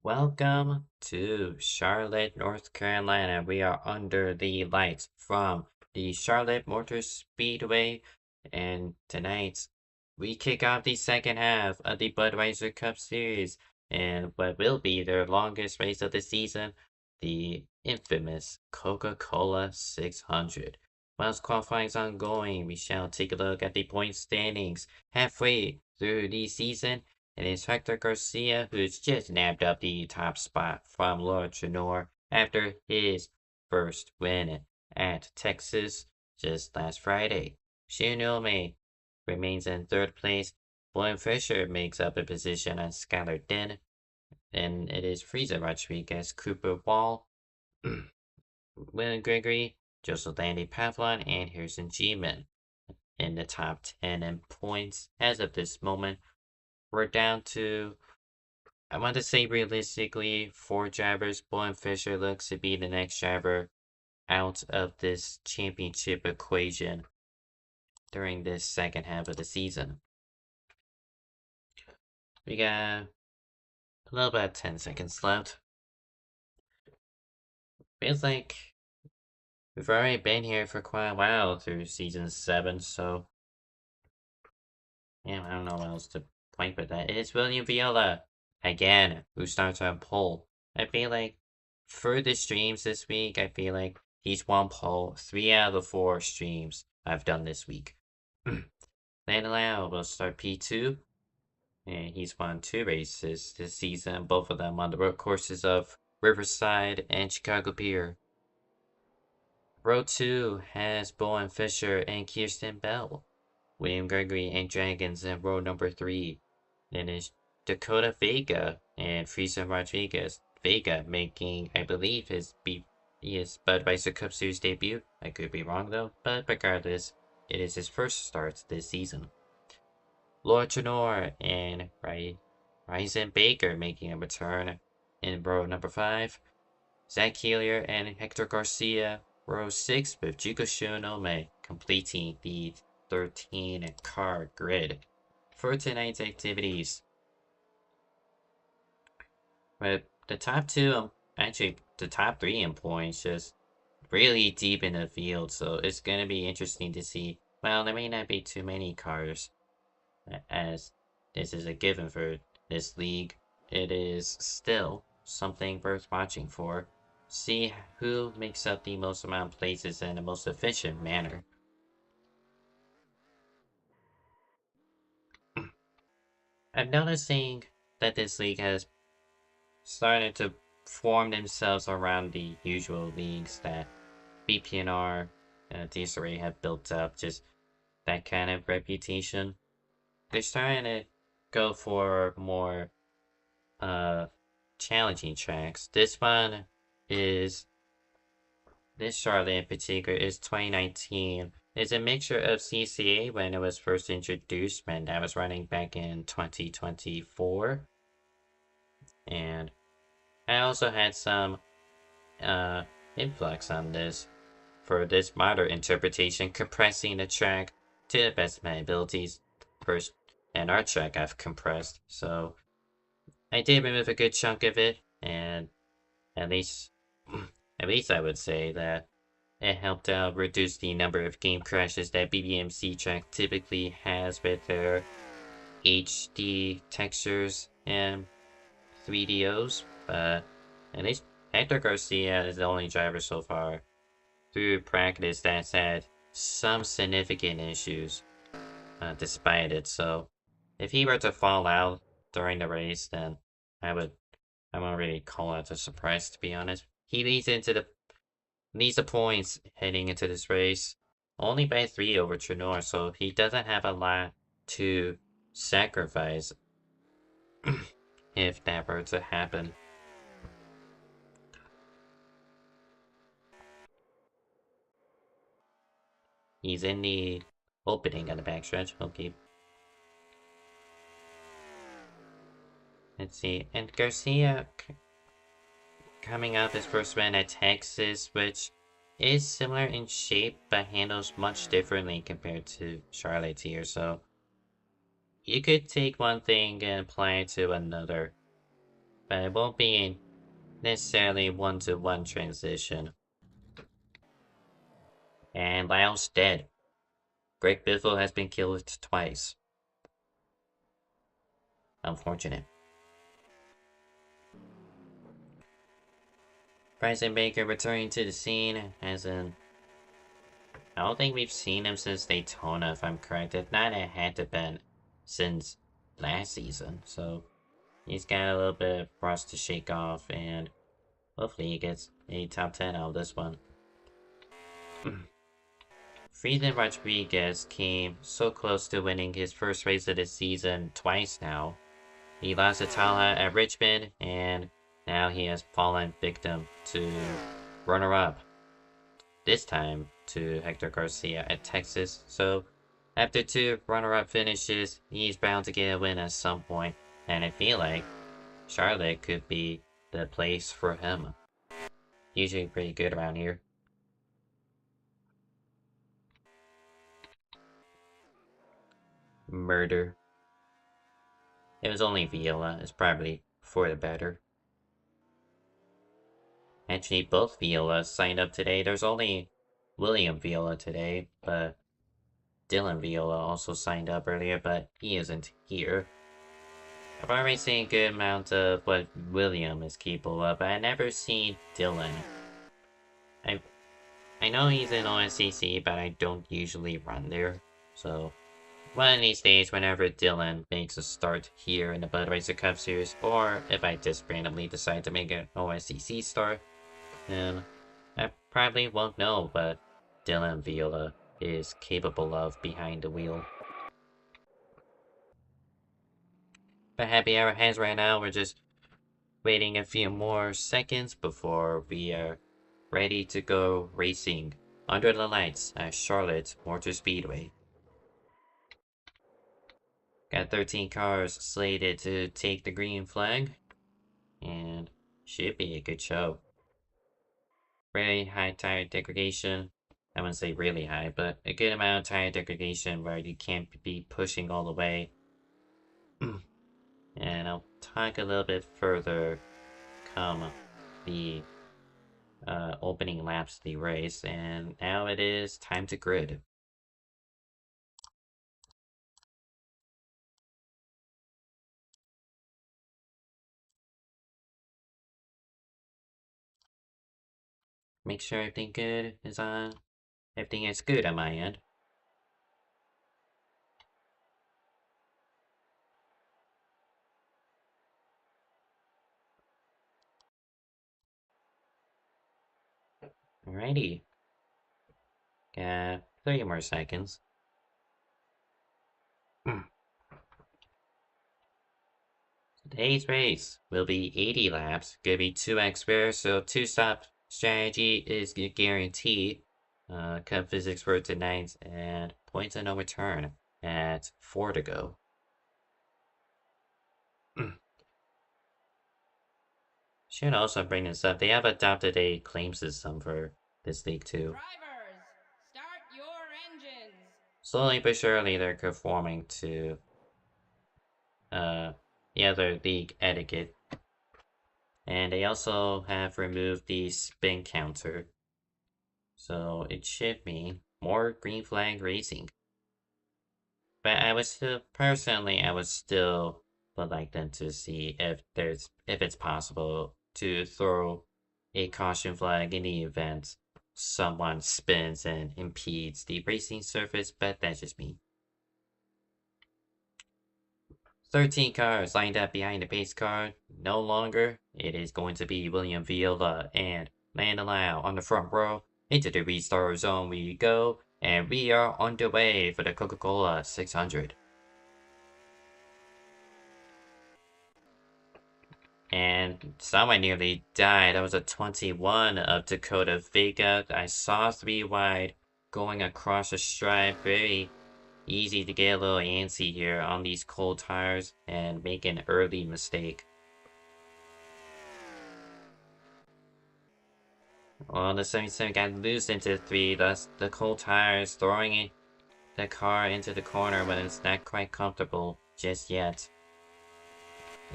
Welcome to Charlotte, North Carolina. We are under the lights from the Charlotte Motor Speedway, and tonight we kick off the second half of the Budweiser Cup Series and what will be their longest race of the season, the infamous Coca-Cola 600. Whilst qualifying is ongoing, we shall take a look at the point standings halfway through the season. It is Hector Garcia who's just nabbed up the top spot from Lord Chenor after his first win at Texas just last Friday. Shinome remains in third place. William Fisher makes up a position on Skylar Den. Then it is Frieza Rodriguez, Cooper Wall, William Gregory, Joseph Landy Pavlon, and Harrison G-Man in the top 10 in points as of this moment. We're down to, I want to say realistically, 4 drivers. Bowen Fisher looks to be the next driver out of this championship equation during this second half of the season. We got a little about 10 seconds left. Feels like we've already been here for quite a while through season 7, so yeah, I don't know what else to point with that. It is William Viola again who starts on pole. I feel like for the streams this week, I feel like he's won pole 3 out of the 4 streams I've done this week. Landon Lau will start P2, and he's won 2 races this season, both of them on the road courses of Riverside and Chicago Pier. Row 2 has Bowen Fisher and Kirsten Bell. William Gregory and Dragons in row number 3. Then is Dakota Vega and Frieza Rodriguez. Vega making, I believe, his Budweiser Cup Series debut. I could be wrong though, but regardless, it is his first start this season. Lord Chenor and Ryzen Baker making a return in row number 5. Zach Hillier and Hector Garcia, row 6, with Jugo Shionome completing the 13 car grid for tonight's activities. But the top 2, actually the top 3 in points, just really deep in the field, so it's going to be interesting to see. Well, there may not be too many cars, as this is a given for this league. It is still something worth watching for. See who makes up the most amount of places in the most efficient manner. I'm noticing that this league has started to form themselves around the usual leagues that BPNR and DSRA have built up, just that kind of reputation. They're starting to go for more challenging tracks. This Charlotte in particular is 2019. It's a mixture of CCA when it was first introduced, when that was running back in 2024. And I also had some influx on this for this modern interpretation, compressing the track to the best of my abilities. First NR track I've compressed, so I did remove a good chunk of it, and at least I would say that it helped out reduce the number of game crashes that BBMC track typically has with their HD textures and 3DOs. But at least Hector Garcia is the only driver so far through practice that's had some significant issues despite it. So if he were to fall out during the race, then I won't really call it a surprise, to be honest. He leads the points heading into this race only by 3 over Trenor, so he doesn't have a lot to sacrifice if that were to happen. He's in the opening on the backstretch. Okay. Let's see. And Garcia coming off his first win at Texas, which is similar in shape but handles much differently compared to Charlotte here. So you could take one thing and apply it to another. but it won't be necessarily one-to-one transition. And Lyle's dead. Greg Biffle has been killed twice. Unfortunate. Bryson Baker returning to the scene as in... I don't think we've seen him since Daytona, if I'm correct. If not, it had to have been since last season. So he's got a little bit of rust to shake off, and hopefully he gets a top 10 out of this one. Friedland Rodriguez came so close to winning his first race of the season twice now. He lost to Talha at Richmond, and now he has fallen victim to runner-up. This time to Hector Garcia at Texas. So after 2 runner-up finishes, he's bound to get a win at some point. And I feel like Charlotte could be the place for him. Usually pretty good around here. Murder. It was only Viola. It's probably for the better. Actually, both Violas signed up today. There's only William Viola today, but Dylan Viola also signed up earlier, but he isn't here. I've already seen a good amount of what William is capable of, but I've never seen Dylan. I know he's in OSCC, but I don't usually run there, so one of these days, whenever Dylan makes a start here in the Budweiser Cup Series, or if I just randomly decide to make an OSCC start, then I probably won't know what Dylan Viola is capable of behind the wheel. But Happy Hour has right now, we're just waiting a few more seconds before we are ready to go racing under the lights at Charlotte Motor Speedway. Got 13 cars slated to take the green flag, and should be a good show. Very high tire degradation. I wouldn't say really high, but a good amount of tire degradation where you can't be pushing all the way. And I'll talk a little bit further come the opening laps of the race, and now it is time to grid. Make sure everything good is on. Everything is good on my end. Alrighty. Got 30 more seconds. Today's race will be 80 laps. Gonna be 2x rare, so 2-stop strategy is guaranteed. Cup physics for tonight, and points and no return at 4 to go. Should also bring this up. They have adopted a claim system for this league too. Drivers, start your engines. Slowly but surely, they're conforming to the other league etiquette. And they also have removed the spin counter. So it should mean more green flag racing. But I would still, personally, I would still would like them to see if it's possible to throw a caution flag in the event someone spins and impedes the racing surface, but that's just me. 13 cars lined up behind the pace car. No longer, it is going to be William Viola and Landon Lau on the front row. Into the restart zone we go, and we are underway for the Coca-Cola 600. And someone nearly died. That was a 21 of Dakota Vega. I saw 3 wide going across the stripe. Very easy to get a little antsy here on these cold tires and make an early mistake. Well, the 77 got loose into 3, thus the cold tires throwing the car into the corner when it's not quite comfortable just yet.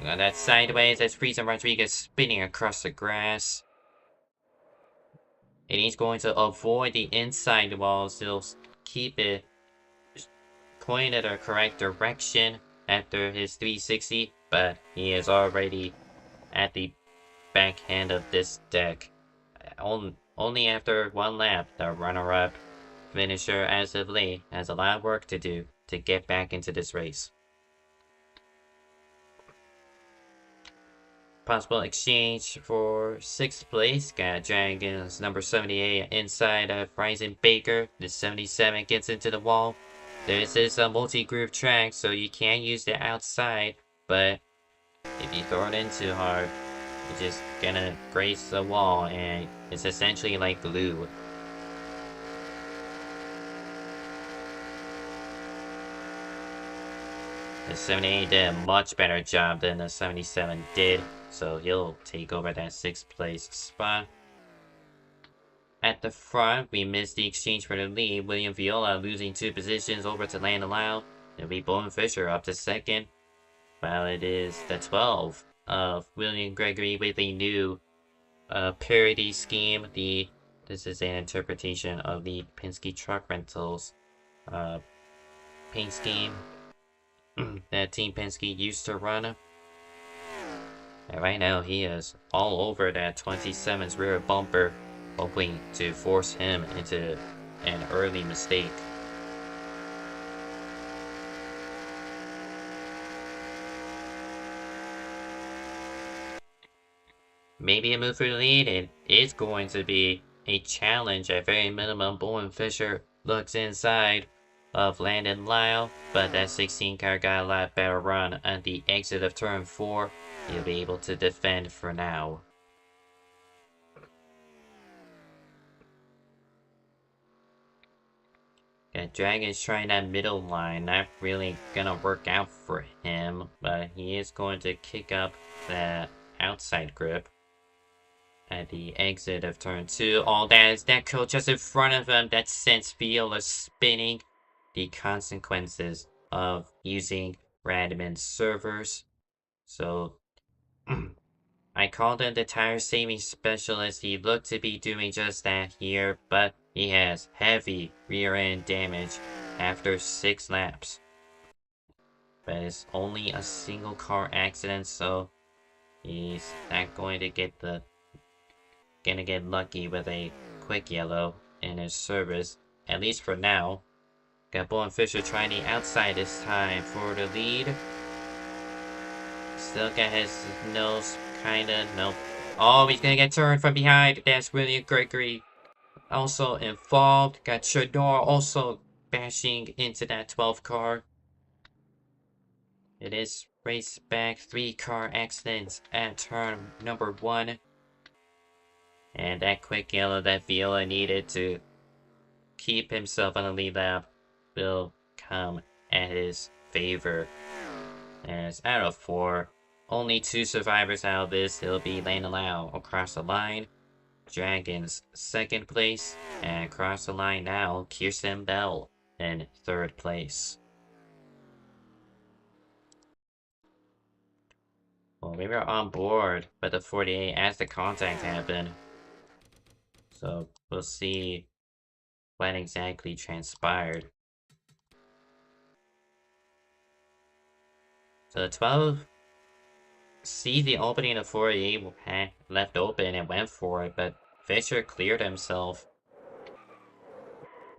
That sideways as Frieza Rodriguez spinning across the grass. And he's going to avoid the inside walls. He'll keep it pointed the correct direction after his 360, but he is already at the backhand of this deck. Only after one lap, the runner-up finisher as of late has a lot of work to do to get back into this race. Possible exchange for 6th place. Got Dragons number 78 inside of Rising Baker. The 77 gets into the wall. This is a multi-groove track, so you can use the outside, but if you throw it in too hard, you're just gonna graze the wall, and it's essentially like glue. The 78 did a much better job than the 77 did, so he'll take over that 6th place spot. At the front, we missed the exchange for the lead. William Viola losing 2 positions over to Landon Lau. It'll be Bowen Fisher up to 2nd. While it is the 12 of William Gregory with a new parody scheme. This is an interpretation of the Penske Truck Rentals paint scheme that Team Penske used to run. And right now he is all over that 27's rear bumper, hoping to force him into an early mistake. Maybe a move for the lead. It is going to be a challenge at very minimum. Bowen Fisher looks inside of Landon Lyle, but that 16 car got a lot better run at the exit of turn 4. He'll be able to defend for now. Yeah, Dragon's trying that middle line. Not really gonna work out for him, but he is going to kick up that outside grip at the exit of turn 2. All that is that coach just in front of him that sends Viola spinning. The consequences of using Radman servers. So I called him the tire saving specialist. He looked to be doing just that here, but he has heavy rear end damage after 6 laps. But it's only a single car accident, so he's not going to get lucky with a quick yellow in his service, at least for now. Got Bowen Fisher trying the outside this time for the lead. Still got his nose kinda, nope. Oh, he's gonna get turned from behind. That's William Gregory also involved. Got Shador also bashing into that 12 car. It is race back 3 car accidents at turn number 1. And that quick yellow that Viola needed to keep himself on the lead lap will come at his favor. As out of 4, only 2 survivors out of this. It'll be Landon Lau across the line. Dragons 2nd place. And across the line now, Kirsten Bell in 3rd place. Well, we were on board with the 48 as the contact happened. So we'll see what exactly transpired. So the 12 see the opening of 48 left open and went for it, but Fisher cleared himself.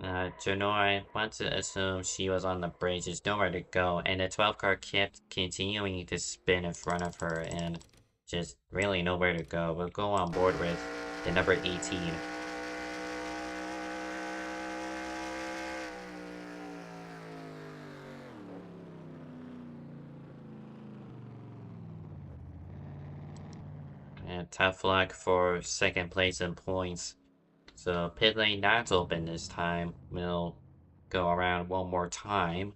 Janoi wants to assume she was on the bridge. There's nowhere to go, and the 12 car kept continuing to spin in front of her and just really nowhere to go. We'll go on board with the number 18. And tough luck for 2nd place in points. So pit lane not open this time. We'll go around one more time.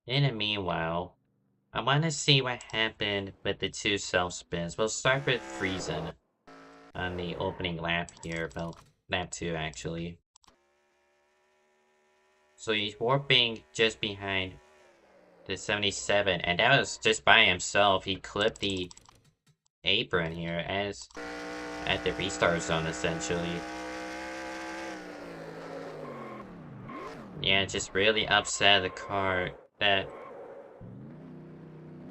In the meanwhile, I want to see what happened with the 2 self-spins. We'll start with Friesen on the opening lap here. Well, lap 2 actually. So he's warping just behind the 77, and that was just by himself. He clipped the apron here as at the restart zone, essentially. Yeah, just really upset the car that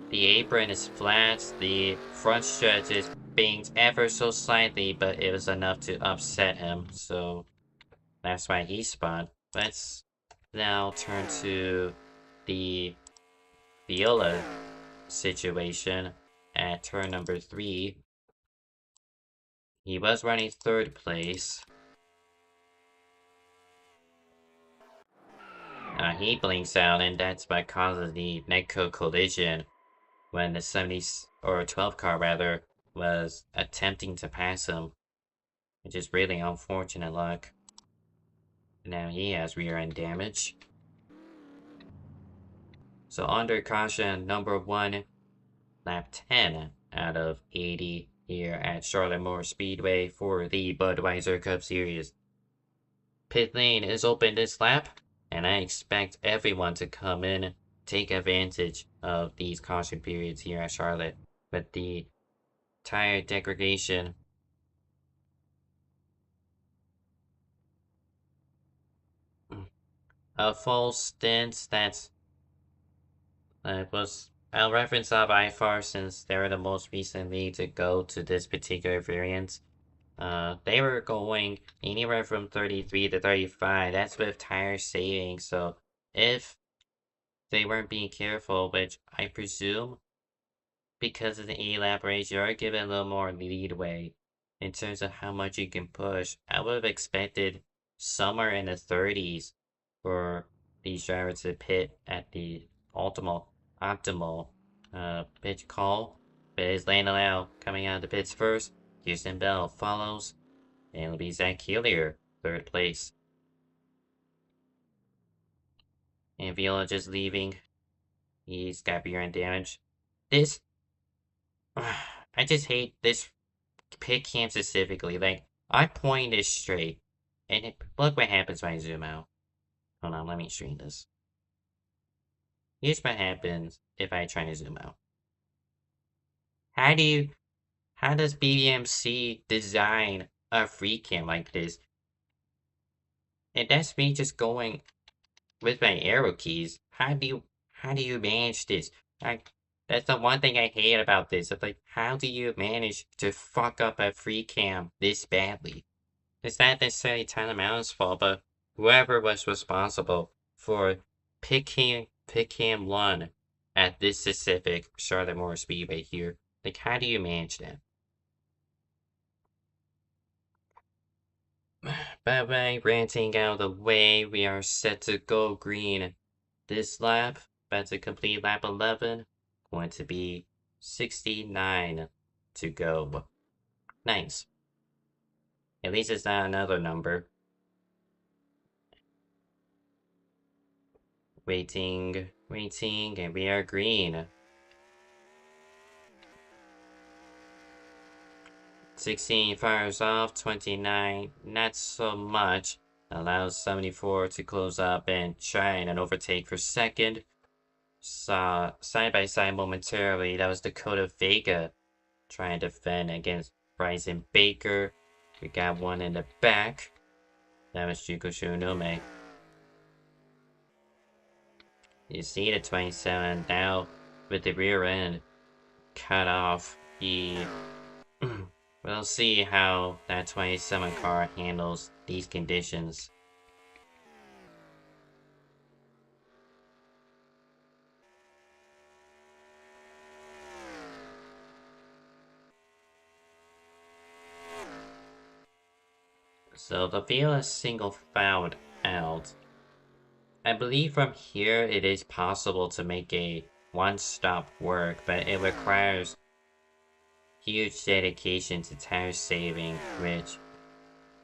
the apron is flat, the front strut is banged ever so slightly, but it was enough to upset him, so that's why he spun. Let's now turn to the Viola situation at turn number 3. He was running 3rd place. He blinks out, and that's what causes the netcode collision when the 70 or 12 car rather was attempting to pass him, which is really unfortunate luck. Now he has rear end damage. So under caution number 1, lap 10 out of 80 here at Charlotte Moore Speedway for the Budweiser Cup Series. Pit lane is open this lap, and I expect everyone to come in, take advantage of these caution periods here at Charlotte with the tire degradation. A full stint that's I'll reference up IFAR since they were the most recently to go to this particular variant. They were going anywhere from 33 to 35. That's with tire saving. So if they weren't being careful, which I presume because of the A-lap race, you are given a little more leadway in terms of how much you can push. I would have expected somewhere in the 30s for these drivers to pit at the optimal pitch call. But it's Lando Lau coming out of the pits first. Houston Bell follows. And it'll be Zach Hillier, 3rd place. And Viola just leaving. He's got rear end damage. This I just hate this pit cam specifically. Like, I point this straight, and look what happens when I zoom out. Hold on, let me stream this. Here's what happens if I try to zoom out. How does BBMC design a free cam like this? And that's me just going with my arrow keys. How do you manage this? Like, that's the one thing I hate about this. It's like, how do you manage to fuck up a free cam this badly? It's not necessarily Tyler Mountain's fault, but whoever was responsible for picking cam 1 at this specific Charlotte Moore Speedway here. Like, how do you manage that? Bye bye, ranting out of the way. We are set to go green this lap. About to complete lap 11. Going to be 69 to go. Nice. At least it's not another number. Waiting, and we are green. 16 fires off, 29, not so much. Allows 74 to close up and try and overtake for 2nd. Saw side by side momentarily. That was Dakota Vega trying to defend against Bryson Baker. We got one in the back. That was Juko Shunome. You see the 27 now with the rear end cut off. We'll see how that 27 car handles these conditions. So the Viola single fouled out. I believe from here it is possible to make a one-stop work, but it requires huge dedication to tire saving, which,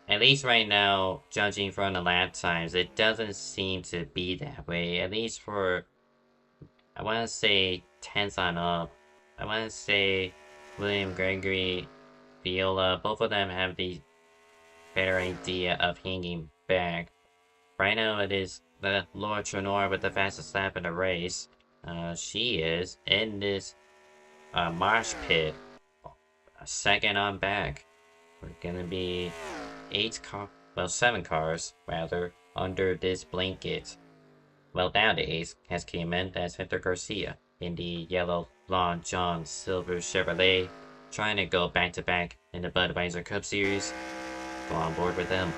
at least right now, judging from the lap times, it doesn't seem to be that way. At least for, I want to say 10s on up. I want to say William Gregory, Viola, both of them have the better idea of hanging back. Right now it is the Lord Trinor with the fastest lap in the race. She is in this marsh pit. Second on back. We're gonna be 7 cars, rather, under this blanket. Well, down to 8 has came in. That's Victor Garcia in the yellow Long John Silver Chevrolet, trying to go back to back in the Budweiser Cup Series. Go on board with them.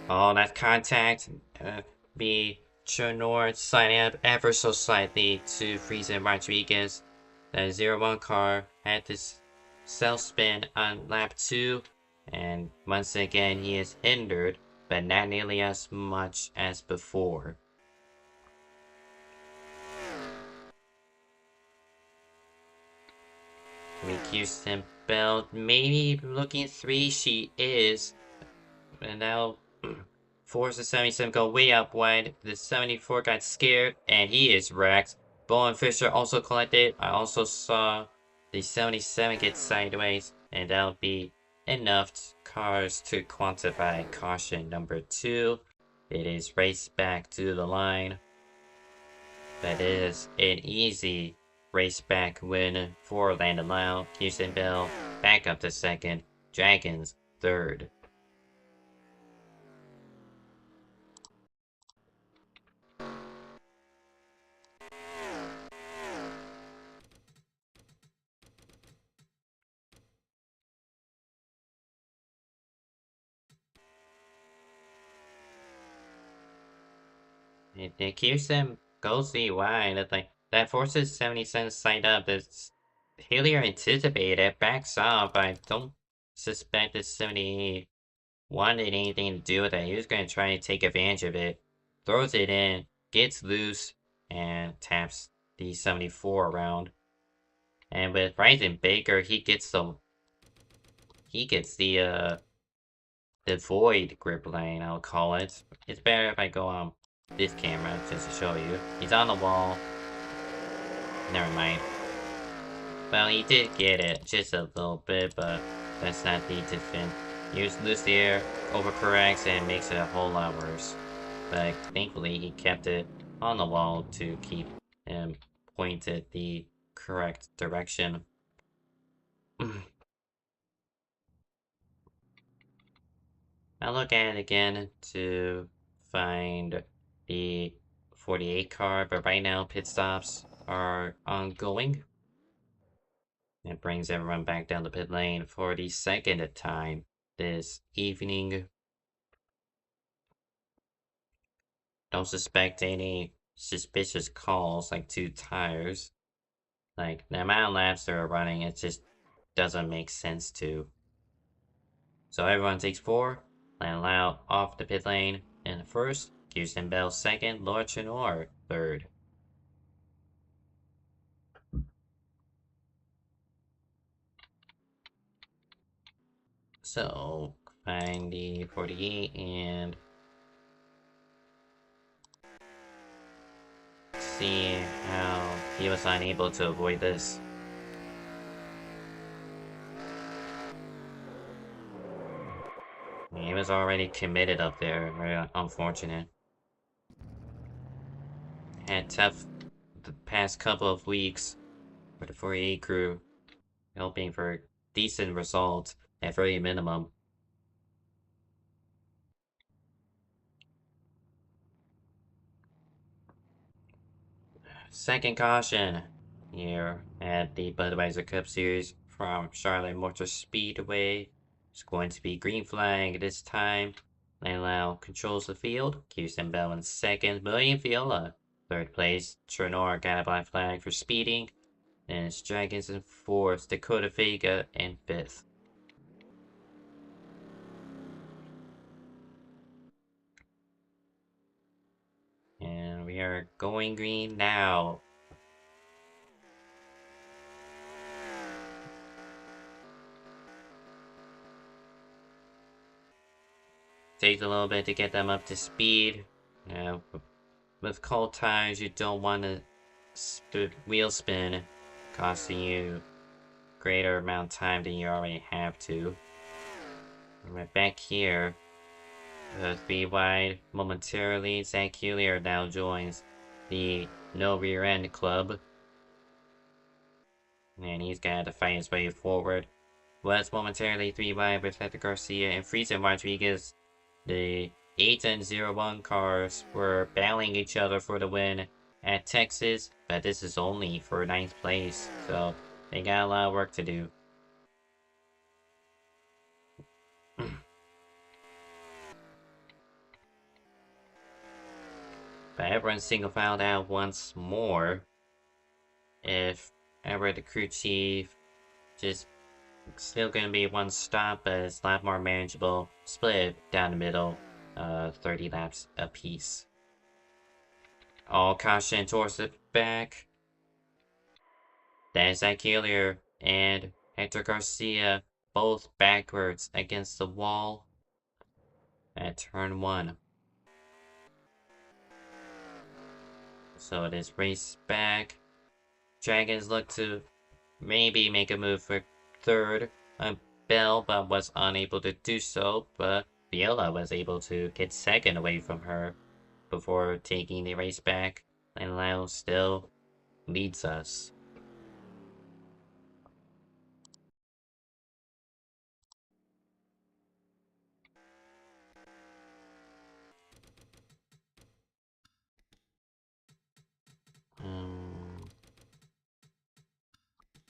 Oh, that contact. Be Chernor sliding up ever so slightly to Friesen Rodriguez. The 0-1 car had this self spin on lap 2, and once again he is hindered, but not nearly as much as before. Kirsten Bell maybe looking 3, she is. And now force the 77 go way up wide. The 74 got scared and he is wrecked. Bowen Fisher also collected. I also saw the 77 get sideways, and that'll be enough cars to quantify caution number 2. It is raced back to the line. That is an easy race back win for Landon Lau. Houston Bell back up to second. Dragons third. It keeps them ghostly wide. It's like that forces 70 cents side up. It's Hillier anticipated, backs off. I don't suspect that 78 wanted anything to do with it. He was going to try to take advantage of it. Throws it in, gets loose, and taps the 74 around. And with Ryzen Baker, he gets the void grip lane, I'll call it. It's better if I go on this camera just to show you. He's on the wall. Never mind. Well, he did get it just a little bit, but that's not the defend. He was loose there, overcorrects, and makes it a whole lot worse. But thankfully, he kept it on the wall to keep him pointed the correct direction. I'll look at it again to find the 48 car, but right now pit stops are ongoing. It brings everyone back down the pit lane for the second time this evening. Don't suspect any suspicious calls like 2 tires. Like, the amount of laps they're running, it just doesn't make sense to. So everyone takes 4, Land Lau off the pit lane in the first, Houston Bell second, Lord Chenor third. So, find the 48 and see how he was unable to avoid this. He was already committed up there, very unfortunate. Had tough the past couple of weeks for the 48 crew, hoping for decent results at very minimum. Second caution here at the Budweiser Cup Series from Charlotte Motor Speedway. It's going to be green flag this time. Lane Lau controls the field. Houston Bell in second. William Viola third place. Trenor got a black flag for speeding. And it's Dragons in fourth. Dakota Vega in fifth. And we are going green now. Takes a little bit to get them up to speed. Uh, with cold tires, you don't want to wheel spin, costing you greater amount of time than you already have to. Right back here, 3 wide momentarily. Zach Hillier now joins the no rear end club. And he's gonna have to fight his way forward. Was momentarily 3 wide with Hector Garcia and Friesen Rodriguez. The 8 and 01 cars were battling each other for the win at Texas, but this is only for 9th place, so they got a lot of work to do. But everyone's single filed out once more. If ever the crew chief, just still gonna be one stop, but it's a lot more manageable. Split down the middle, 30 laps apiece. All caution towards the back. Then Zach Hillier and Hector Garcia both backwards against the wall at turn 1. So it is race back. Dragons look to maybe make a move for 3rd. Bell, but was unable to do so, but Viola was able to get 2nd away from her before taking the race back, and Lau still leads us.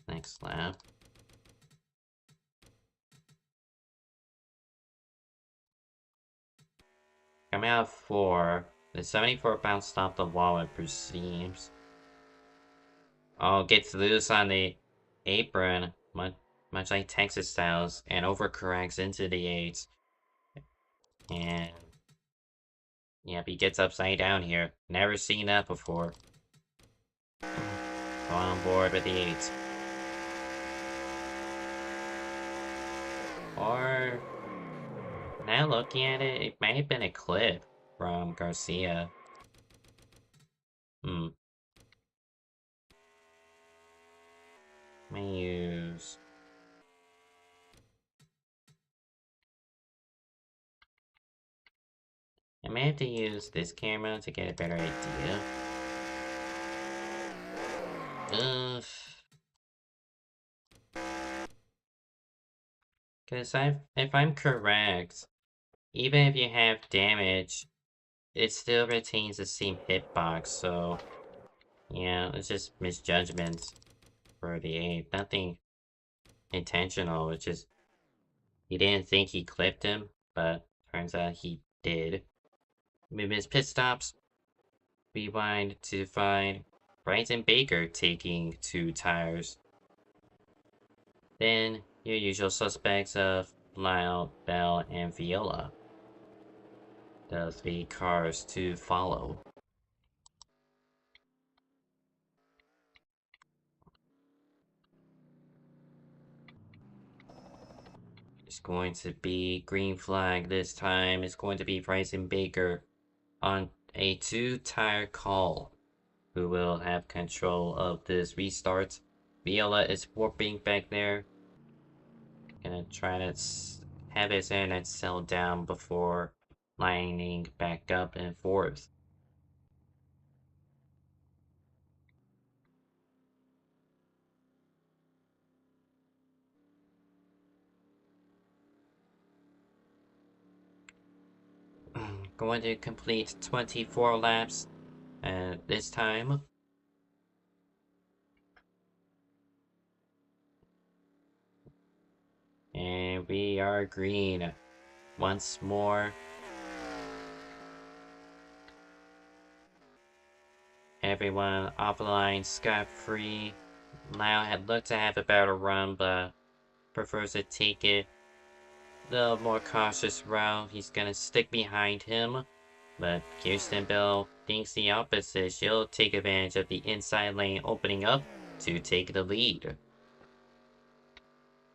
Next lap. Coming out of 4, the 74-pound stopped the wall, it perceives. Oh, gets loose on the apron, much like Texas styles, and overcorrects into the 8. And yep, he gets upside down here. Never seen that before. Go on board with the 8. Or, now looking at it, it might have been a clip from Garcia. May use... I may have to use this camera to get a better idea. Because if I'm correct, even if you have damage, it still retains the same hitbox, so... yeah, it's just misjudgments for the 8. Nothing intentional, it's just... he didn't think he clipped him, but turns out he did. We missed pit stops. Rewind to find Bryson Baker taking 2 tires. Then your usual suspects of Lyle, Bell, and Viola. The 3 cars to follow. It's going to be green flag this time. It's going to be Bryson Baker on a 2-tire call, who will have control of this restart. Viola is warping back there. Gonna try to have his internet settle down before lining back up in 4th. Going to complete 24 laps this time. And we are green once more. Everyone off the line scot-free. Lau had looked to have a better run, but prefers to take it the more cautious route. He's gonna stick behind him, but Kirsten Bell thinks the opposite. She'll take advantage of the inside lane opening up to take the lead.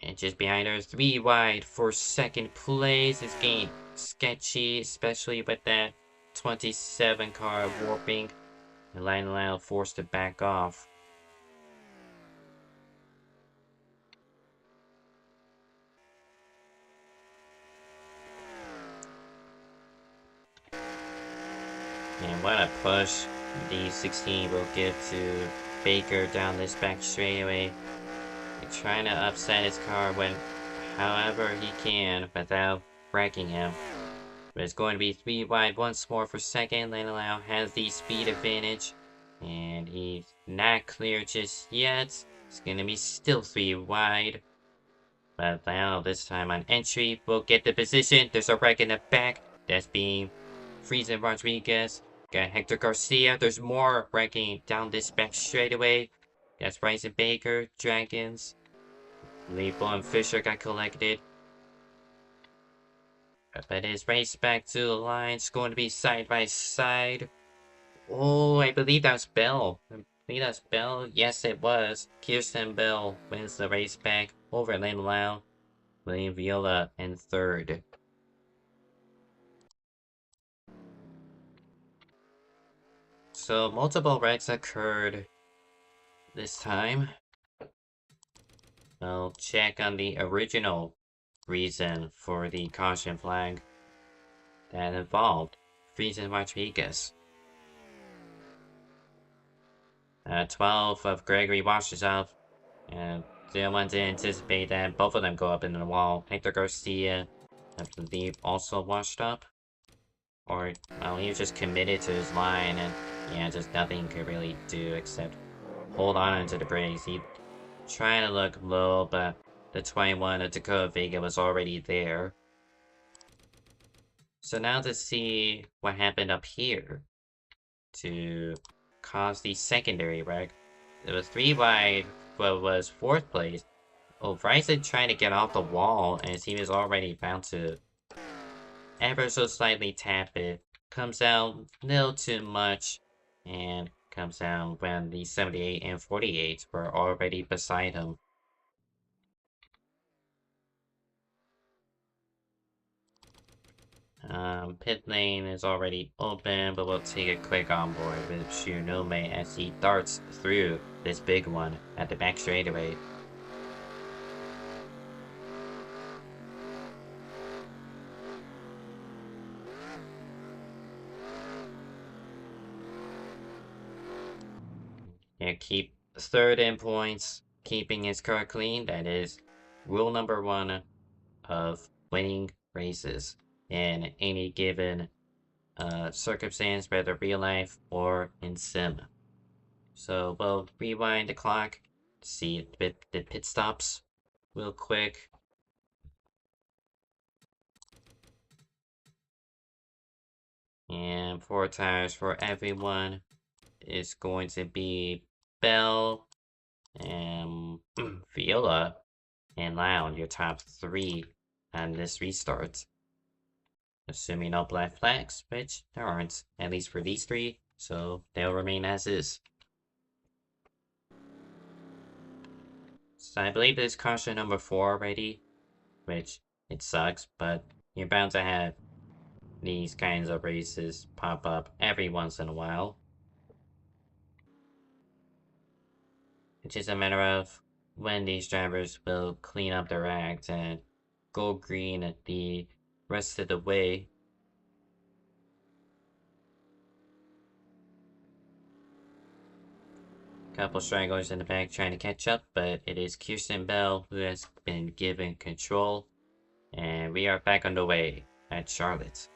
And just behind her, 3 wide for 2nd place. It's gained sketchy, especially with that 27 car warping. And Lionel forced to back off. And what a push the 16 will give to Baker down this back straightaway. Trying to upset his car when however he can without wrecking him. But it's going to be 3 wide once more for second. Lionel has the speed advantage. And he's not clear just yet. It's going to be still 3 wide. But now this time on entry, we'll get the position. There's a wreck in the back. That's being Friesen Rodriguez. Got Hector Garcia. There's more wrecking down this back straightaway. That's Ryzen Baker, Dragons. Leeble and Fisher got collected. But his race back to the line. It's going to be side by side. Oh, I believe that's Bell. I believe that's Bell. Yes, it was. Kirsten Bell wins the race back over Lane Lau. William Viola in third. So multiple wrecks occurred this time. I'll check on the original reason for the caution flag that involved Friesen Rodriguez. 12 of Gregory washes up, and the one to anticipate that both of them go up into the wall. Hector Garcia, I believe, also washed up. Or, well, he was just committed to his line, and yeah, just nothing could really do except hold on to the brakes. He trying to look low, but the 21 of Dakota Vega was already there. So now to see what happened up here to cause the secondary wreck. It was 3 wide, but was 4th place. Oh, Bryson trying to get off the wall as he was already about to ever so slightly tap it. Comes out a little too much and comes out when the 78 and 48 were already beside him. Pit lane is already open, but we'll take a quick onboard with Shunome as he darts through this big one at the back straightaway. Yeah, keep third in points, keeping his car clean. That is rule number 1 of winning races in any given circumstance, whether real life or in sim. So we'll rewind the clock, see the pit stops real quick. And 4 tires for everyone is going to be Bell and Viola and Loud, your top 3 on this restart. Assuming no black flags, which there aren't, at least for these 3, so they'll remain as is. So I believe this is caution number 4 already, which it sucks, but you're bound to have these kinds of races pop up every once in a while. It's just a matter of when these drivers will clean up their act and go green the rest of the way. Couple stragglers in the back trying to catch up, but it is Kirsten Bell who has been given control. And we are back underway at Charlotte.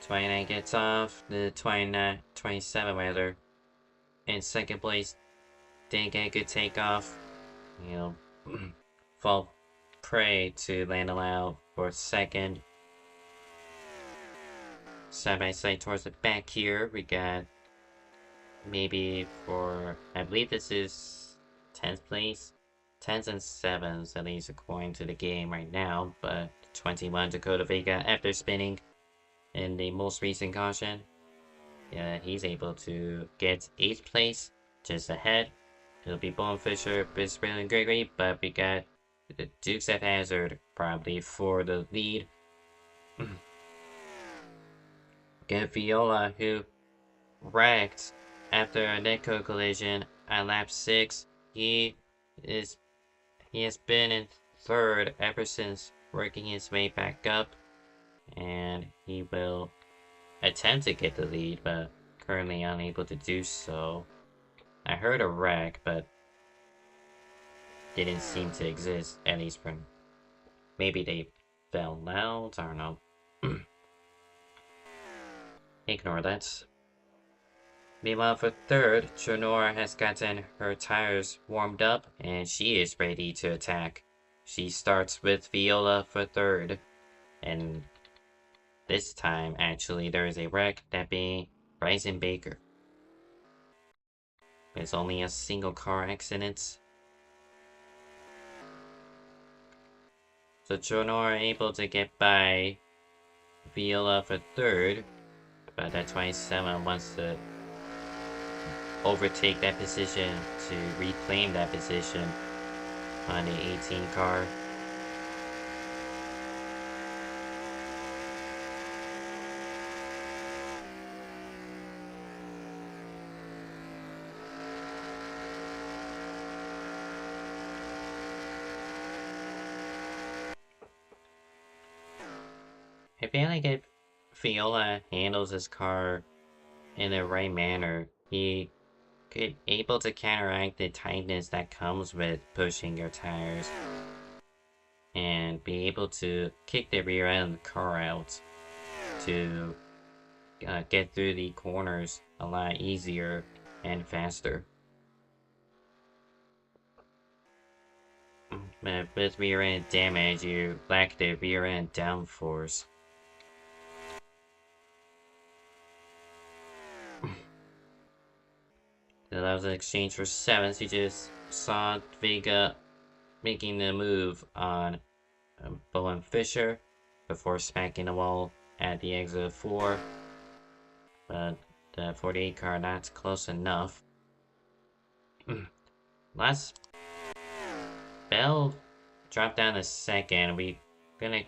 '29 gets off, the 27 rather. In second place, didn't get a good takeoff. You know, fall prey to Landau for second. Side by side towards the back here, we got maybe for, I believe this is 10th place. 10s and 7s, at least according to the game right now, but 21 Dakota Vega after spinning in the most recent caution. Yeah, he's able to get 8th place, just ahead. It'll be Bone Fisher, Bisrael, and Gregory, but we got the Dukes of Hazzard probably for the lead. Get Viola, who wrecked after a Netco collision at lap 6. He has been in third ever since working his way back up, and he will attempt to get the lead, but currently unable to do so. I heard a wreck, but didn't seem to exist, at least from maybe they fell out, I don't know. Ignore that. Meanwhile, for third, Tronora has gotten her tires warmed up and she is ready to attack. She starts with Viola for third, and this time, actually, there is a wreck, that being Bryson Baker. It's only a single car accident. So Tronora able to get by Viola for third, but that 27 wants to overtake that position to reclaim that position on the 18 car. I feel like if Viola handles his car in the right manner, he could able to counteract the tightness that comes with pushing your tires and be able to kick the rear end of the car out to get through the corners a lot easier and faster. But with rear end damage, you lack the rear end downforce. That was an exchange for 7s. You just saw Vega making the move on Bowen Fisher before smacking the wall at the exit of 4. But the 48 car not close enough. Last Bell dropped down to second. We're gonna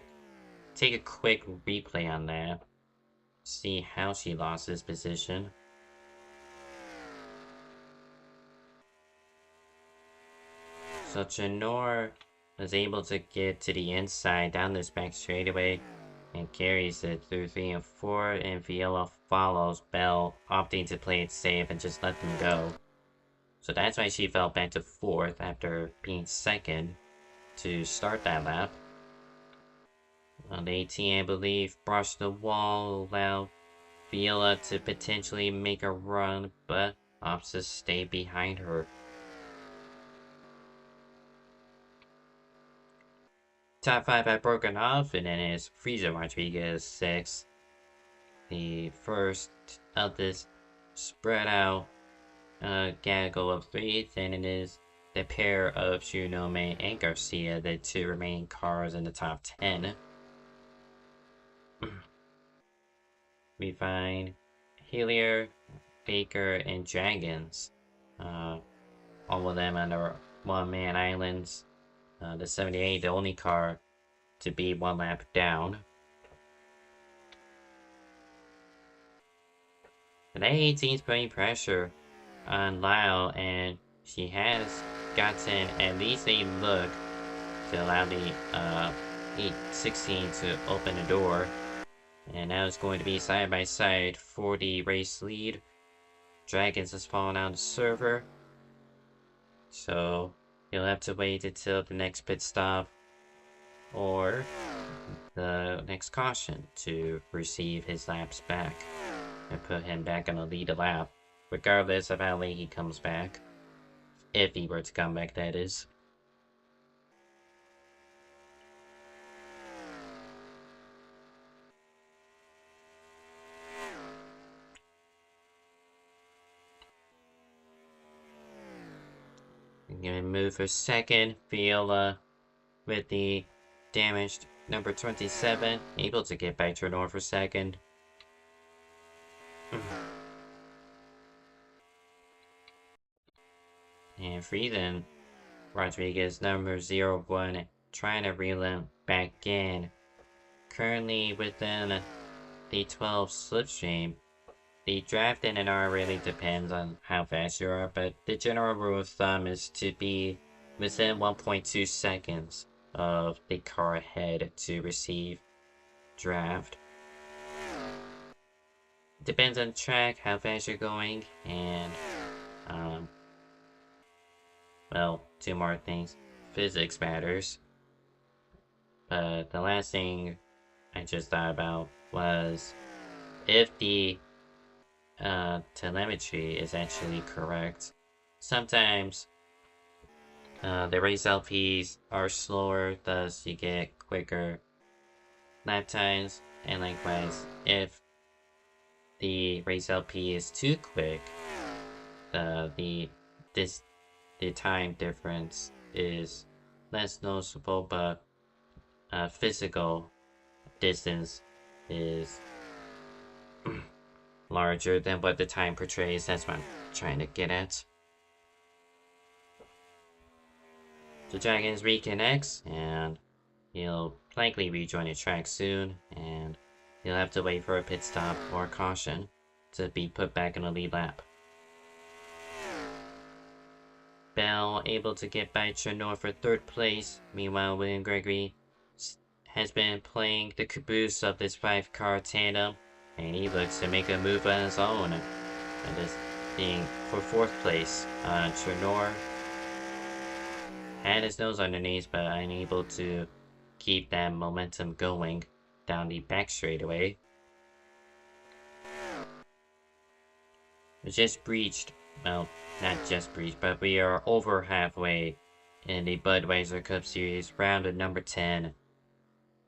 take a quick replay on that. See how she lost this position. So Janor was able to get to the inside down this back straightaway and carries it through 3 and 4, and Viola follows Bell, opting to play it safe and just let them go. So that's why she fell back to 4th after being 2nd to start that lap. On the 18, I believe, brushed the wall, allowed Viola to potentially make a run, but opts to stay behind her. Top 5 had broken off, and then it's Frieza Rodriguez 6. The first of this spread out gaggle of 3, then it is the pair of Shunome and Garcia, the 2 remaining cars in the top 10. We find Hillier, Baker, and Dragons. All of them under one-man islands. The 78, the only car to be 1 lap down. And that 18's putting pressure on Lyle, and she has gotten at least a look to allow the 816 to open the door. And now it's going to be side by side for the race lead. Dragons has fallen out of the server, so you'll have to wait until the next pit stop or the next caution to receive his laps back and put him back on the lead a lap, regardless of how late he comes back. If he were to come back, that is. I'm gonna move for second. Viola with the damaged number 27, able to get back to Tronor for second. And freezing Rodriguez number 01 trying to reel him back in. Currently within the 12 slipstream. The draft in NR really depends on how fast you are, but the general rule of thumb is to be within 1.2 seconds of the car ahead to receive draft. Depends on the track, how fast you're going, and well, two more things. Physics matters. But the last thing I just thought about was if the telemetry is actually correct. Sometimes the race LPs are slower, thus you get quicker lap times, and likewise, if the race LP is too quick, the time difference is less noticeable, but physical distance is larger than what the time portrays. That's what I'm trying to get at. The Dragons reconnects, and he'll likely rejoin the track soon, and he'll have to wait for a pit stop or caution to be put back in the lead lap. Bell able to get by Chernow for 3rd place. Meanwhile, William Gregory has been playing the caboose of this 5-car tandem, and he looks to make a move on his own. And this being for 4th place. Chernow had his nose underneath, but unable to keep that momentum going down the back straightaway. We just breached, well, not just breached, but we are over halfway in the Budweiser Cup Series, round of number 10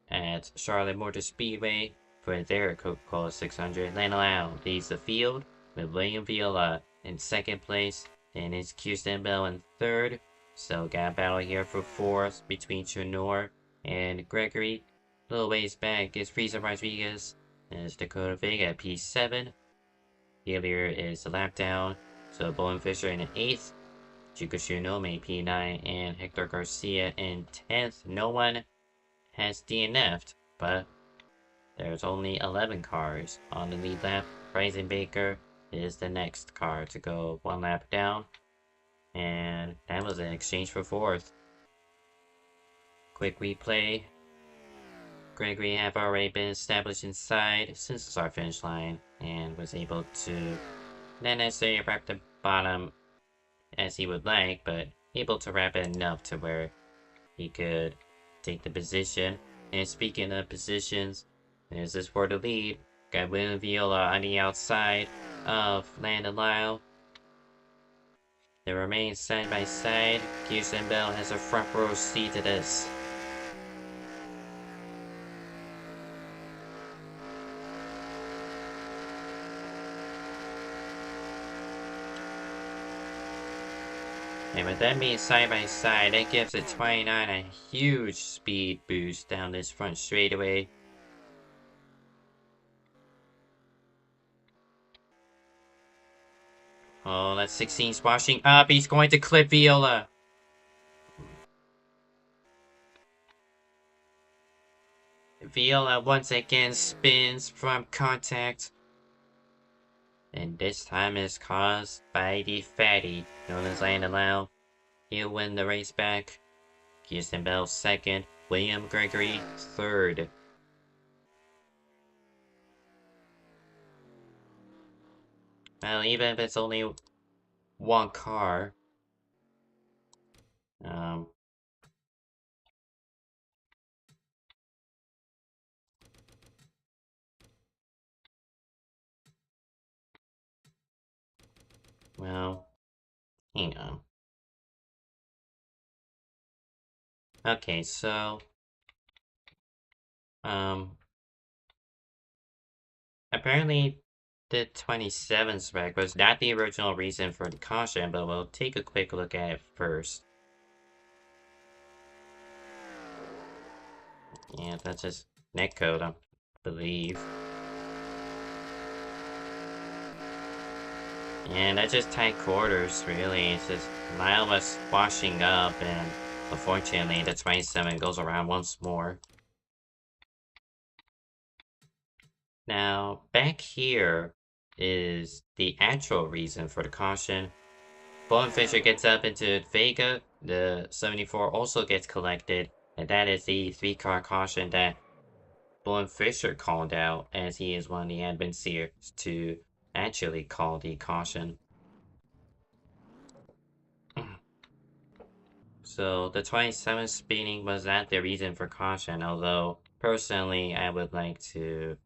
at Charlotte Motor Speedway for their Coca-Cola 600. Lanelao leads the field with William Viola in 2nd place, and it's Kirsten Bell in 3rd. So got a battle here for 4th between Chernow and Gregory. A little ways back is Frieza Rodriguez, and it's Dakota Vega at P7. Hillier is the lap down, so Bowen Fisher in 8th, Chikushiro Nome P9, and Hector Garcia in 10th. No one has DNF'd, but there's only 11 cars on the lead lap. Bryson Baker is the next car to go 1 lap down, and that was an exchange for 4th. Quick replay. Gregory have already been established inside since the start finish line and was able to not necessarily wrap the bottom as he would like, but able to wrap it enough to where he could take the position. And speaking of positions, there's this for the lead. Got William Viola on the outside of Landon Lyle. They remain side by side. Kirsten Bell has a front row seat to this. And with them being side by side, that gives it 29 a huge speed boost down this front straightaway. Oh, that's 16 squashing up. He's going to clip Viola. Viola once again spins from contact. And this time is caused by the fatty known as Landon Lau. He'll win the race back. Kirsten Bell 2nd. William Gregory 3rd. Well, even if it's only one car, well, hang on. Okay, so, apparently the 27 spec was not the original reason for the caution, but we'll take a quick look at it first. Yeah, that's just netcode, I believe. And that's just tight quarters, really. It's just Lyle was washing up, and unfortunately, the 27 goes around once more. Now, back here is the actual reason for the caution. Fisher gets up into Vega. The 74 also gets collected, and that is the 3-car caution that Fisher called out, as he is one of the admin seers to actually call the caution. So the 27 speeding was not the reason for caution, although personally I would like to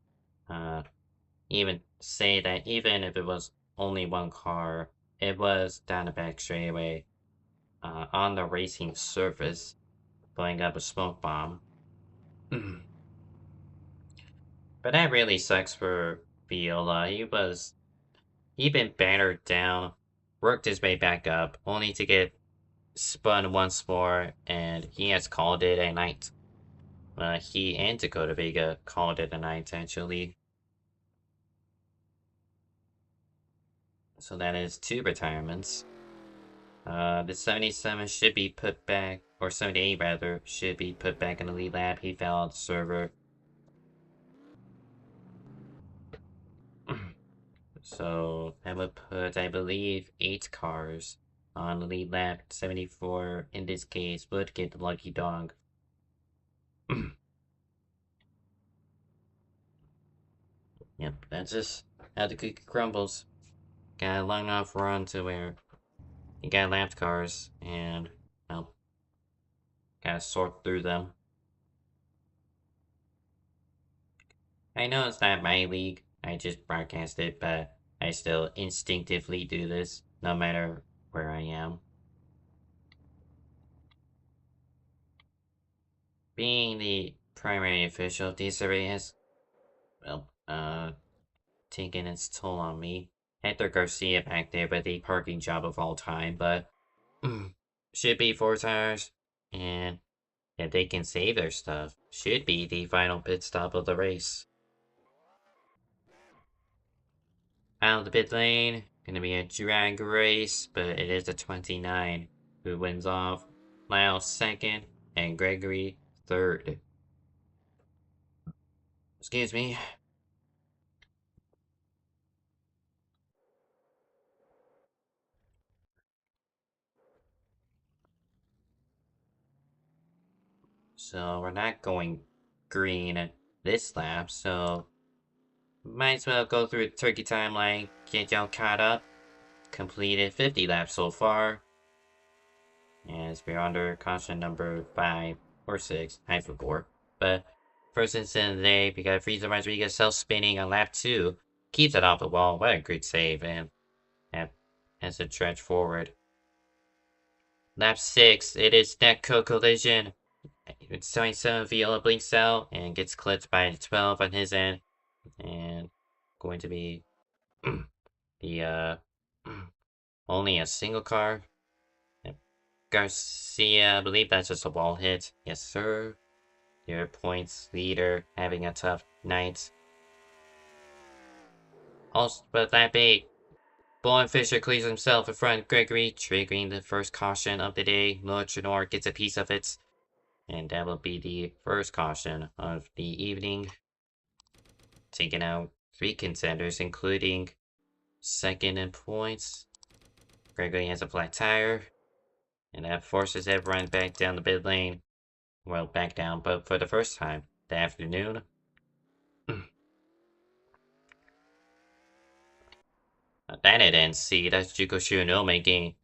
even say that even if it was only one car, it was down the back straightaway on the racing surface, blowing up a smoke bomb. But that really sucks for Viola. He'd been battered down, worked his way back up, only to get spun once more, and he has called it a night. He and Dakota Vega called it a night, actually. So that is 2 retirements. The 77 should be put back, or 78 rather, should be put back in the lead lap. He fell out the server. So that would put, I believe, 8 cars on the lead lap. 74, in this case, would get the lucky dog. Yep, that's just how the cookie crumbles. Got a long enough run to where you got lapped cars, and, well, gotta sort through them. I know it's not my league, I just broadcast it, but I still instinctively do this, no matter where I am. Being the primary official of this array has, well, taken its toll on me. Hector Garcia back there with the parking job of all time, but should be 4 tires, and if they can save their stuff, should be the final pit stop of the race. Out of the pit lane, gonna be a drag race, but it is the 29 who wins off. Lyle second, and Gregory third. Excuse me. So we're not going green this lap, so might as well go through the turkey timeline, get y'all caught up. Completed 50 laps so far. As we're under caution number 5 or 6, I forgot. But first incident of the day, we got Frieza Rodriguez self-spinning on lap 2. Keeps it off the wall. What a great save, and has a trudge forward. Lap 6, it is neck collision. It's 27 Viola blinks out and gets clipped by 12 on his end. And going to be the only a single car. Garcia, I believe that's just a wall hit. Yes, sir. Your points leader having a tough night. Also, but lap 8, Fisher clears himself in front of Gregory, triggering the first caution of the day. Lord gets a piece of it, and that will be the first caution of the evening. Taking out 3 contenders, including second in points. Gregory has a flat tire, and that forces everyone back down the pit lane. Well, back down, but for the first time that afternoon. That I didn't see. That's Juko Shirano making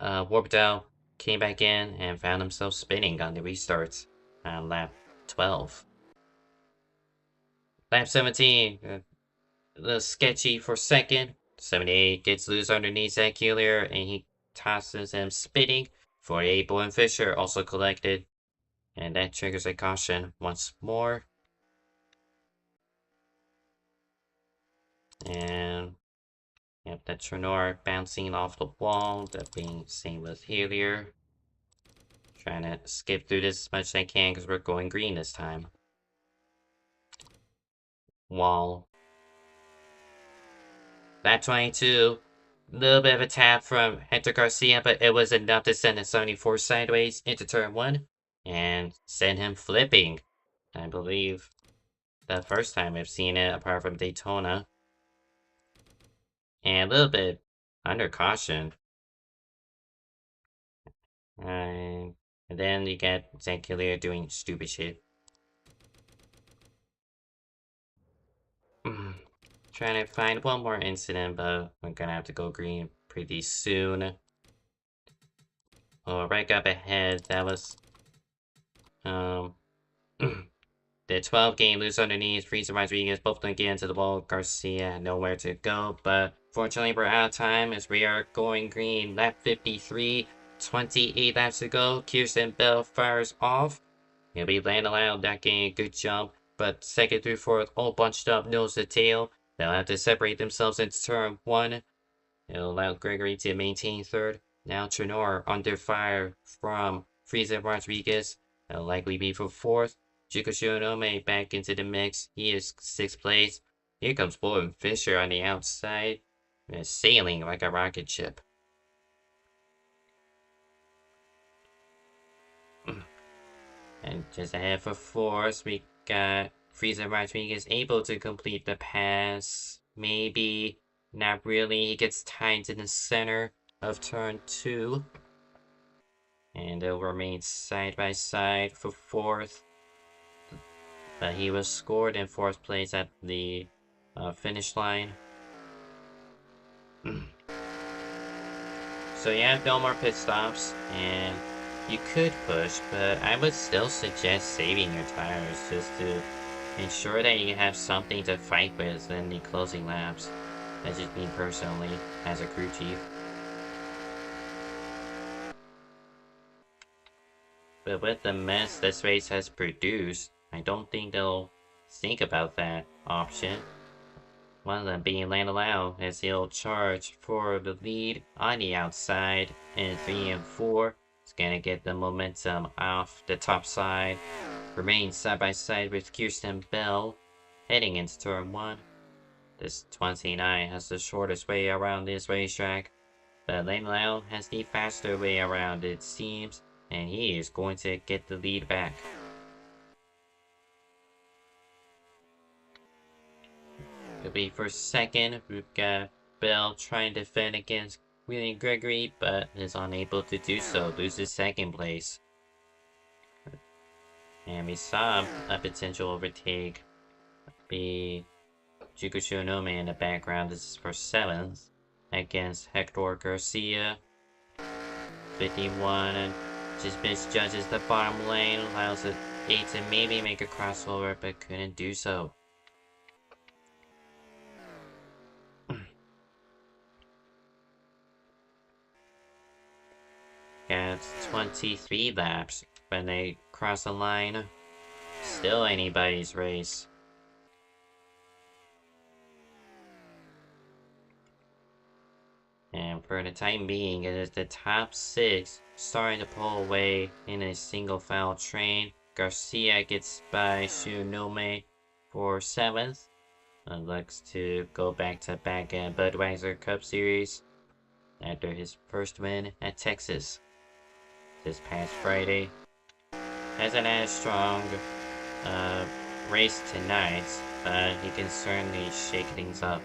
warped out, came back in, and found himself spinning on the restarts on lap 12. Lap 17, a little sketchy for second. 78 gets loose underneath Zach Hillier, and he tosses him spinning. 48 Bowen Fisher also collected, and that triggers a caution once more. And yep, that Trenor bouncing off the wall, that being same with Hillier. Trying to skip through this as much as I can because we're going green this time. Wall. That 22. Little bit of a tap from Hector Garcia, but it was enough to send a 74 sideways into turn 1 and send him flipping. I believe the first time I've seen it, apart from Daytona. And a little bit under caution. And then you get Zanculier doing stupid shit. Trying to find one more incident, but we're gonna have to go green pretty soon. Oh, right up ahead, that was the 12 game loose underneath, Freezer Rodriguez, both gonna get into the wall. Garcia had nowhere to go, but fortunately we're out of time as we are going green. Lap 53, 28 laps to go. Kirsten Bell fires off. He'll be landing out, not getting a good jump, but second through fourth, all bunched up, nose to tail. They'll have to separate themselves into turn 1. It'll allow Gregory to maintain third. Now Trenor under fire from Frieza Rodriguez. It'll likely be for fourth. Chico Shionome back into the mix. He is 6th place. Here comes Bolton Fisher on the outside. Sailing like a rocket ship. And just ahead for fourth, we got Frieza Rodriguez able to complete the pass. Maybe, not really. He gets tied in the center of turn 2. And they'll remain side by side for fourth. But he was scored in 4th place at the finish line. So you have no more pit stops, and you could push, but I would still suggest saving your tires just to ensure that you have something to fight with in the closing laps. That's just me personally, as a crew chief. But with the mess this race has produced, I don't think they'll think about that option. One of them being Lanalao as he'll charge for the lead on the outside in 3 and 4. It's gonna get the momentum off the top side. Remain side by side with Kirsten Bell heading into turn 1. This 29 has the shortest way around this racetrack, but Lanalao has the faster way around it seems, and he is going to get the lead back. It'll be for second. We've got Bell trying to defend against William Gregory, but is unable to do so. Loses second place. And we saw a potential overtake be Juku Shionome in the background. This is for 7th against Hector Garcia. 51 and just misjudges the bottom lane. Allows it 8 to maybe make a crossover, but couldn't do so. Got 23 laps when they cross the line. Still anybody's race. And for the time being, it is the top 6 starting to pull away in a single file train. Garcia gets by Shunome for 7th. Looks to go back to back at Budweiser Cup Series after his first win at Texas this past Friday. Hasn't had a strong race tonight, but he can certainly shake things up.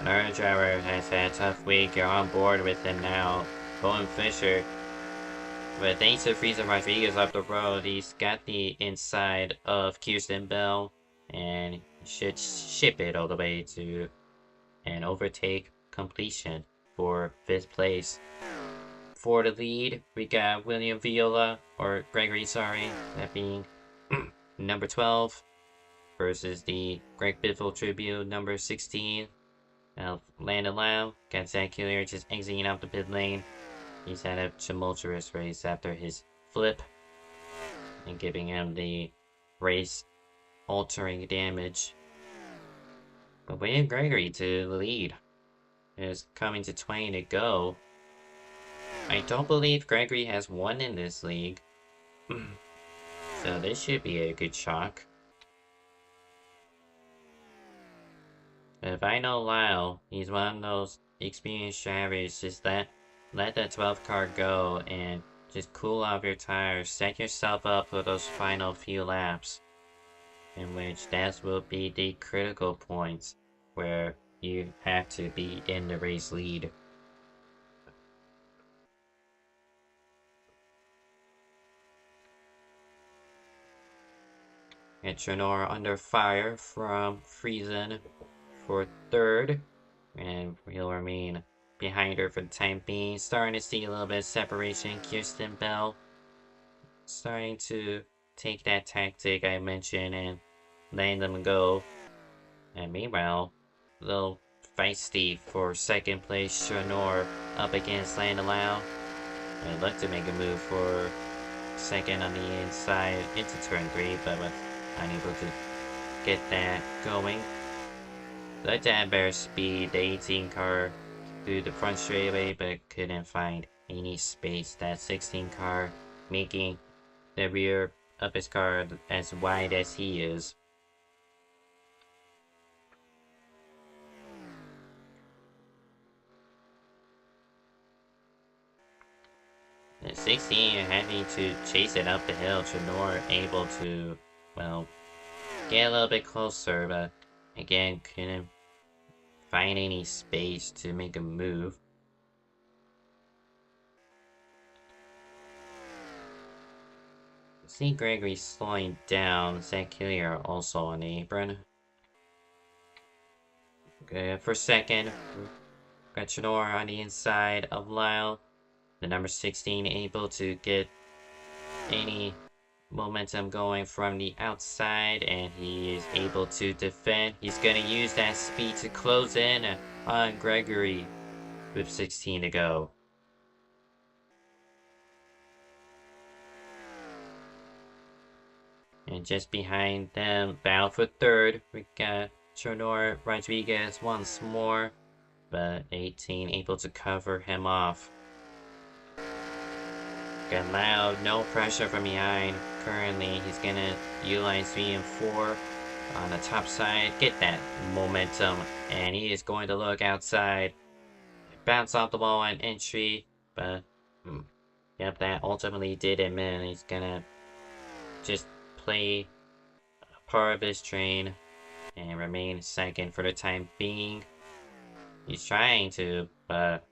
Another driver has had a tough week. You're on board with him now. Bolton Fisher. But thanks to Frieza Rodriguez up the road, he's got the inside of Kirsten Bell and should ship it all the way to an overtake completion for 5th place. For the lead, we got William Viola, or Gregory, sorry, that being number 12, versus the Greg Biffle Tribute, number 16. Landon Lau got Zach Hillier just exiting out the pit lane. He's had a tumultuous race after his flip and giving him the race altering damage. But William Gregory to the lead. Is coming to 20 to go. I don't believe Gregory has won in this league. So this should be a good shock. If I know Lyle, he's one of those experienced drivers. Just let that 12th car go and just cool off your tires. Set yourself up for those final few laps, in which that will be the critical points where you have to be in the race lead. And Trinor under fire from Friesen for third, and he'll remain behind her for the time being. Starting to see a little bit of separation. Kirsten Bell starting to take that tactic I mentioned and letting them go. And meanwhile, a little feisty for second place, Trinor up against Landalau. And looked to make a move for second on the inside into turn 3, but was unable to get that going. Looked to have better speed, the 18 car through the front straightaway, but couldn't find any space. That 16 car making the rear of his car as wide as he is. The 16 having to chase it up the hill. Trinor able to, well, get a little bit closer, but again couldn't find any space to make a move. See Gregory slowing down. Zach Hillier also on the apron. Good for second. Got Trinor on the inside of Lyle. The number 16 able to get any momentum going from the outside, and he is able to defend. He's gonna use that speed to close in on Gregory with 16 to go. And just behind them, bound for third, we got Trinor Rodriguez once more, but 18 able to cover him off. Got Loud, no pressure from behind. Currently, he's gonna utilize 3 and 4 on the top side, get that momentum, and he is going to look outside. Bounce off the wall on entry, but yep, that ultimately did him in. He's gonna just play a part of his train and remain second for the time being. He's trying to, but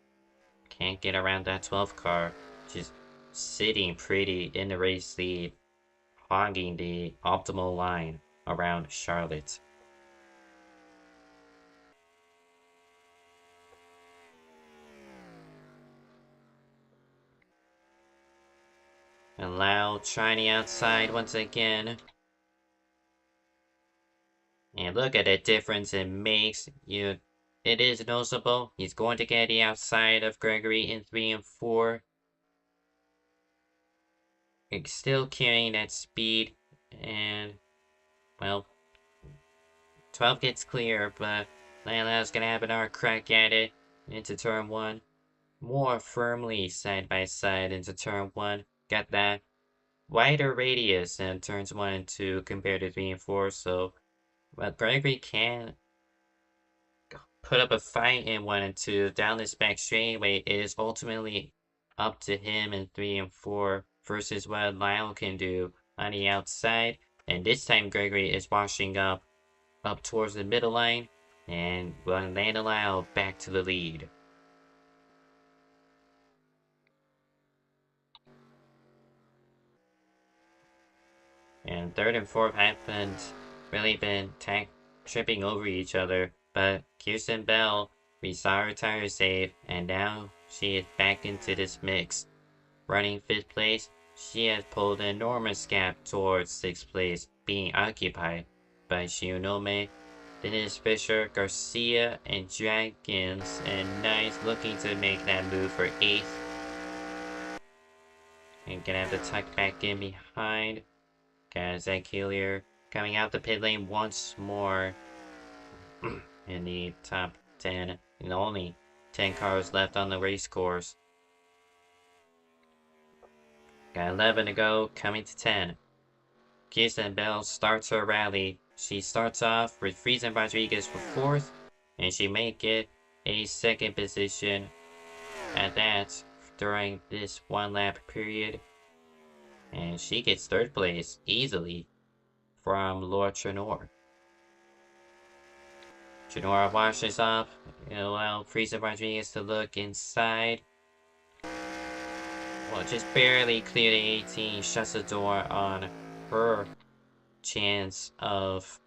can't get around that 12th car. Just sitting pretty in the race lead, hogging the optimal line around Charlotte. And Lau trying the outside once again. And look at the difference it makes. It is noticeable. He's going to get the outside of Gregory in 3 and 4. It's still carrying that speed, and well, 12 gets clear, but Lailau's gonna have another crack at it into turn 1. More firmly side by side into turn 1. Got that wider radius in turns 1 and 2 compared to 3 and 4, so but Gregory can put up a fight in 1 and 2. Down this back straightaway, it is ultimately up to him in 3 and 4 versus what Lyle can do on the outside. And this time Gregory is washing up towards the middle line and will land Lyle back to the lead. And third and fourth haven't really been tripping over each other, but Kirsten Bell, we saw her tire save, and now she is back into this mix. Running 5th place, she has pulled an enormous gap towards 6th place, being occupied by Shionome, Dennis Fisher, Garcia, and Dragons, and Nice looking to make that move for 8th. And gonna have to tuck back in behind. Got Zach Hillier coming out the pit lane once more in the top 10. And only 10 cars left on the race course. Got 11 to go, coming to 10. Kirsten Bell starts her rally. She starts off with Friesen Rodriguez for 4th, and she may get a second position at that during this 1 lap period. And she gets third place easily from Lord Trenor. Trenor washes up, allow Frieza Rodriguez to look inside. Well, just barely clear the 18, shuts the door on her chance of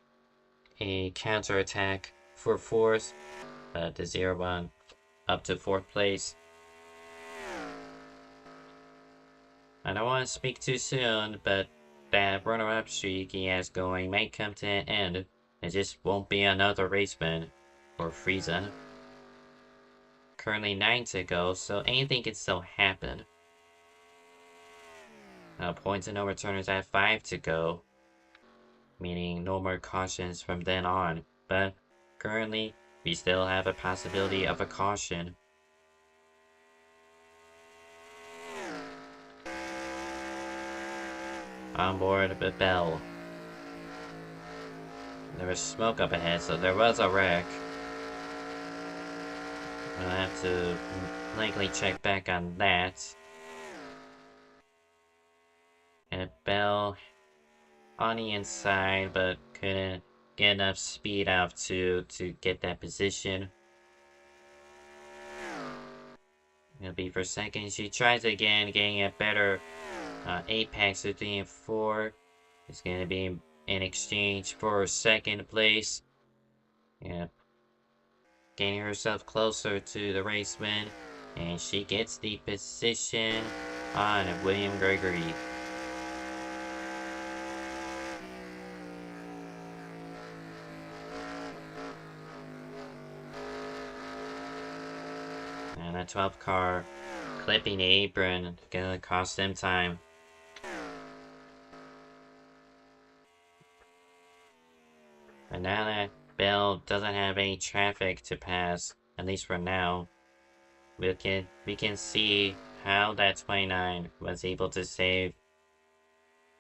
a counterattack for fourth. The 0-1 up to fourth place. I don't want to speak too soon, but that runner-up streak he has going might come to an end. It just won't be another race win for Frieza. Currently 9 to go, so anything can still happen. Points and no returners at 5 to go, meaning no more cautions from then on. But currently, we still have a possibility of a caution. On board the Bell. There was smoke up ahead, so there was a wreck. I'll have to likely check back on that. And Bell on the inside, but couldn't get enough speed out to get that position. It'll be for second. She tries again, getting a better apex of 3 and 4. It's going to be in exchange for second place. Yeah. Getting herself closer to the race win. And she gets the position on William Gregory. And that 12th car clipping the apron, gonna cost them time. But now that Bell doesn't have any traffic to pass, at least for now, we can see how that 29 was able to save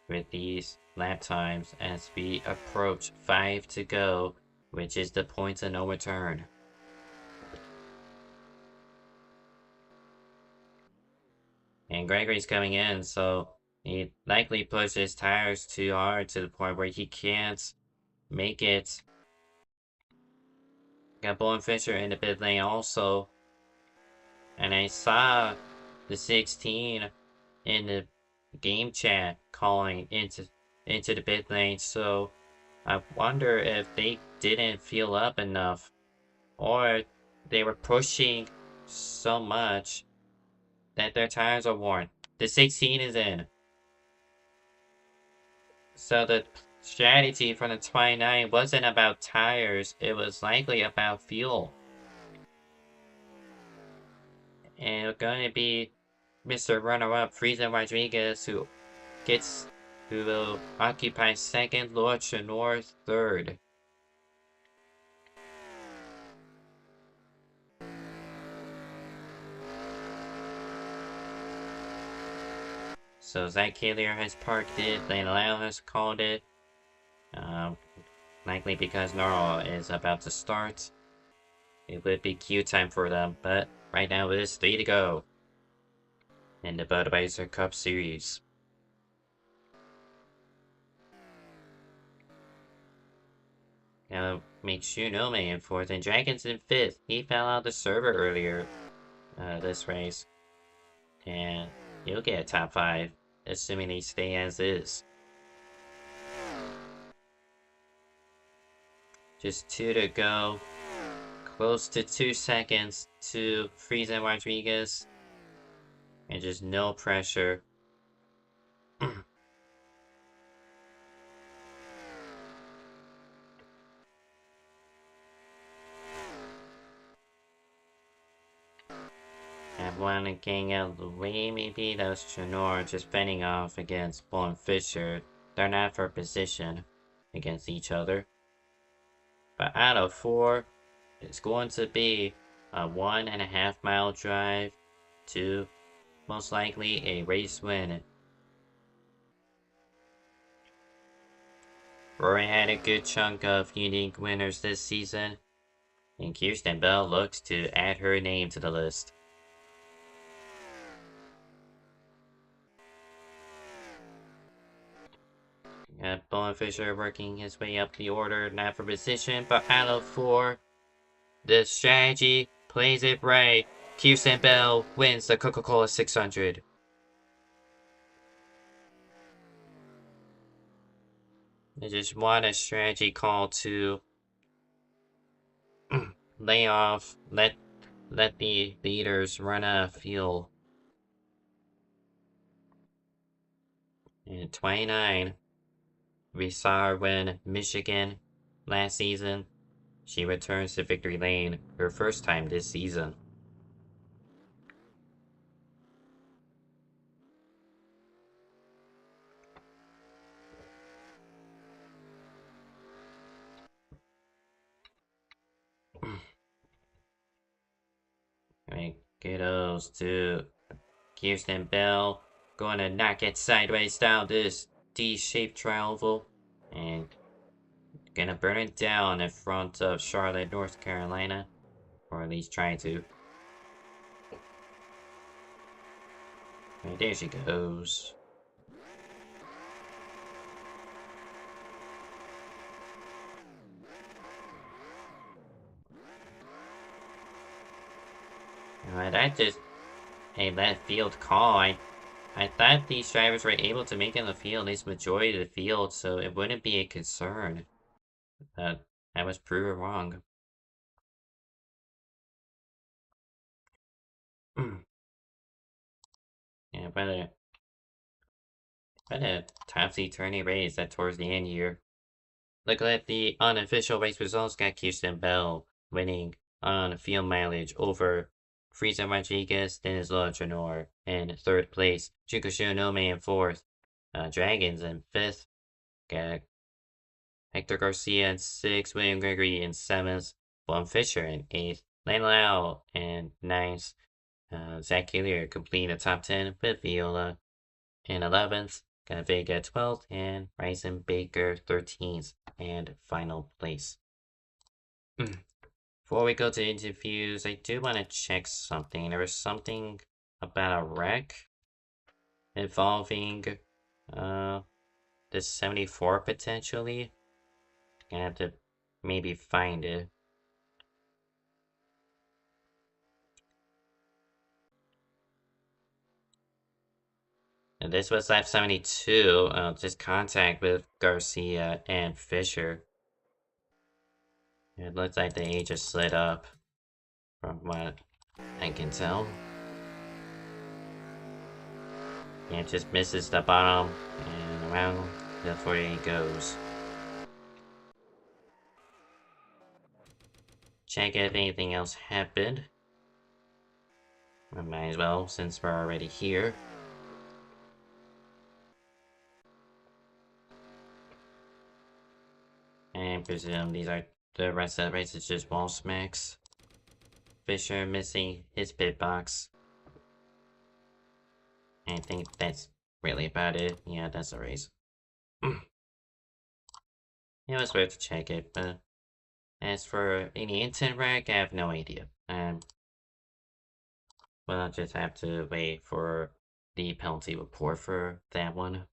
with these lap times as we approach 5 to go, which is the points of no return. And Gregory's coming in, so he likely pushed his tires too hard to the point where he can't make it. Got Bull and Fisher in the pit lane also. And I saw the 16 in the game chat calling into the pit lane, so I wonder if they didn't feel up enough, or they were pushing so much that their tires are worn. The 16 is in. So the strategy from the 29 wasn't about tires, it was likely about fuel. And it's going to be Mr. Runner-up Frieza Rodriguez who will occupy second, Lord Trenor third. So Zach Kaler has parked it, Lane Lau has called it. Likely because Gnarl is about to start. It would be queue time for them, but right now it is 3 to go in the Budweiser Cup Series. Now makes Shunome in 4th and Dragons in 5th. He fell out of the server earlier this race. And he'll get a top 5, assuming they stay as is. Just 2 to go. Close to 2 seconds to Frieza Rodriguez. And just no pressure. Have one getting out of the way, maybe that was Trenor just fending off against Bull and Fisher. They're not for position against each other. But out of 4, it's going to be a 1.5 mile drive to most likely a race win. Rory had a good chunk of unique winners this season. and Kirsten Bell looks to add her name to the list. Got Bowen Fisher working his way up the order, not for position, but out of 4. The strategy plays it right. Kirsten Bell wins the Coca-Cola 600. They just want a strategy call to lay off, let the leaders run out of fuel. And 29, we saw her win Michigan last season. She returns to victory lane her first time this season. Alright, kudos to Kirsten Bell. Gonna knock it sideways down this D-shaped triangle. And gonna burn it down in front of Charlotte, North Carolina. Or at least trying to. Right, there she goes. Alright, that just a left field call. I thought these drivers were able to make it in the field, at least majority of the field, so it wouldn't be a concern. But I was proven wrong. Yeah, but a topsy-turvy race that towards the end here. Look at the unofficial race results. Got Kirsten Bell winning on field mileage over Frieza Rodriguez, Dennis Lotranor in third place. Chikushio Nome in fourth. Dragons in fifth. Got Hector Garcia in sixth. William Gregory in seventh. Juan Fisher in eighth. Lane Lau in ninth. Zach Hillier completing the top 10 with Viola in 11th. Got Vega 12th and Ryzen Baker 13th and final place. Before we go to interviews, I do want to check something. There was something about a wreck involving the 74 potentially. Gonna have to maybe find it. And this was lap 72, just contact with Garcia and Fisher. It looks like they just slid up, from what I can tell. Yeah, it just misses the bottom, and around the 48 goes. Check if anything else happened. I might as well, since we're already here. And presume these are the rest of the race is just wall smacks. Fisher missing his pit box. I think that's really about it. Yeah, that's the race. It was worth to check it, but as for any intent wreck, I have no idea. Well, I'll just have to wait for the penalty report for that one.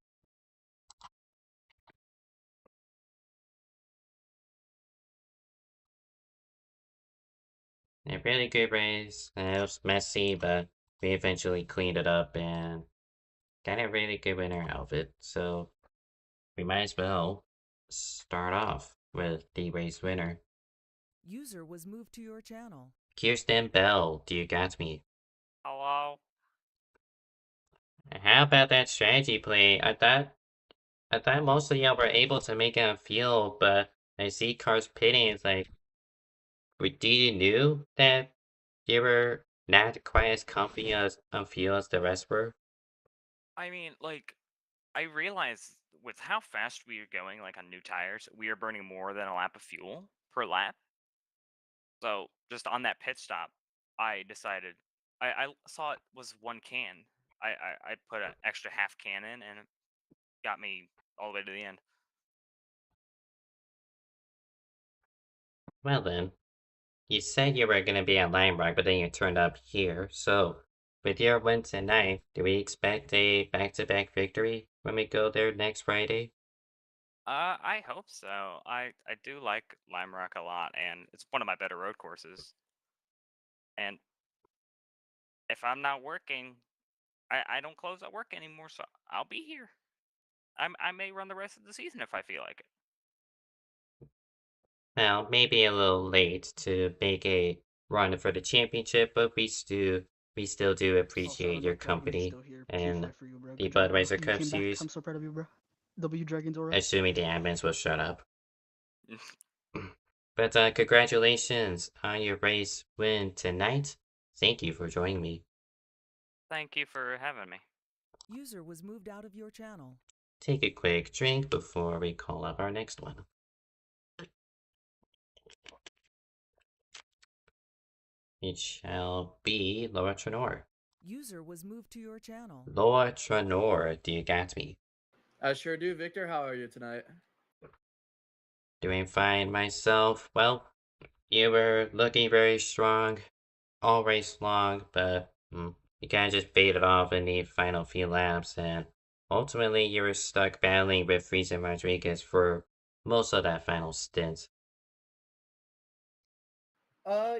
A really good race. It was messy, but we eventually cleaned it up and got a really good winner out of it. So we might as well start off with the race winner. User was moved to your channel. Kirsten Bell, do you got me? Hello? How about that strategy play? I thought most of y'all were able to make it on field, but I see cars pitting. It's like, did you knew that you were not quite as comfy as on field as the rest were? I mean, like, I realized with how fast we are going, like on new tires, we are burning more than a lap of fuel per lap. So just on that pit stop, I decided I saw it was one can. I put an extra half can in and it got me all the way to the end. Well then, You said you were gonna be at Lime Rock, but then you turned up here. So, with your win tonight, do we expect a back-to-back victory when we go there next Friday? I hope so. I do like Lime Rock a lot, and it's one of my better road courses. And if I'm not working, I don't close at work anymore, so I'll be here. I may run the rest of the season if I feel like it. Well, maybe a little late to make a run for the championship, but we still do Oh, sorry, appreciate your bro. Dragon's company still here. Huge and life for you, bro. the Good job, bro. Budweiser You Cup came back. Series, I'm so proud of you, bro. W Dragon's aura. assuming the admins will shut up. But congratulations on your race win tonight. Thank you for joining me. Thank you for having me. User was moved out of your channel. Take a quick drink before we call up our next one. It shall be Loa Tranor. User was moved to your channel. Loa Tranor, do you got me? I sure do. Victor, how are you tonight? Doing fine myself. Well, you were looking very strong all race long, but you kind of just faded off in the final few laps, and ultimately you were stuck battling with Friesen Rodriguez for most of that final stint.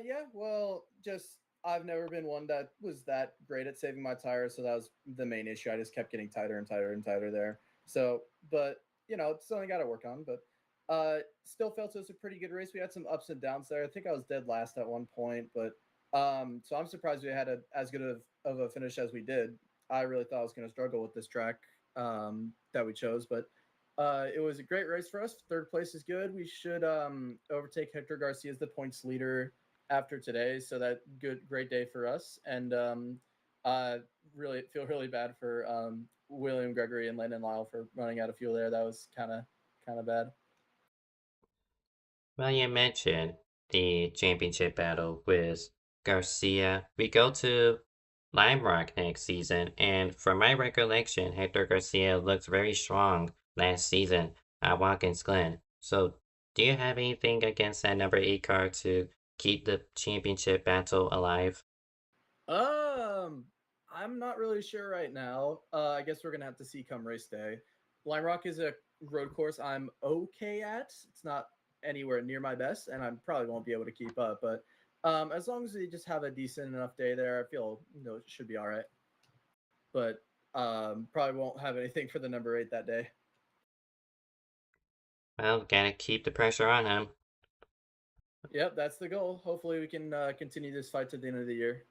Yeah, well, just I've never been one that was that great at saving my tires, so that was the main issue. I just kept getting tighter and tighter and tighter there. So, but it's something I got to work on. But still felt it was a pretty good race. We had some ups and downs there. I think I was dead last at one point, but so I'm surprised we had as good of a finish as we did. I really thought I was going to struggle with this track that we chose, but it was a great race for us. Third place is good. We should overtake Hector Garcia as the points leader after today. So that great day for us. And really feel really bad for William Gregory and Landon Lyle for running out of fuel there. That was kind of bad. Well, you mentioned the championship battle with Garcia. We go to Lime Rock next season, and from my recollection, Hector Garcia looked very strong last season at Watkins Glen. So, do you have anything against that number 8 car to keep the championship battle alive? Um, I'm not really sure right now. I guess we're gonna have to see come race day. Lime Rock is a road course I'm okay at. It's not anywhere near my best, and I probably won't be able to keep up. But as long as we just have a decent enough day there, I feel it should be all right. But probably won't have anything for the number 8 that day. Well, gotta keep the pressure on him. Yep, that's the goal. Hopefully, we can continue this fight to the end of the year.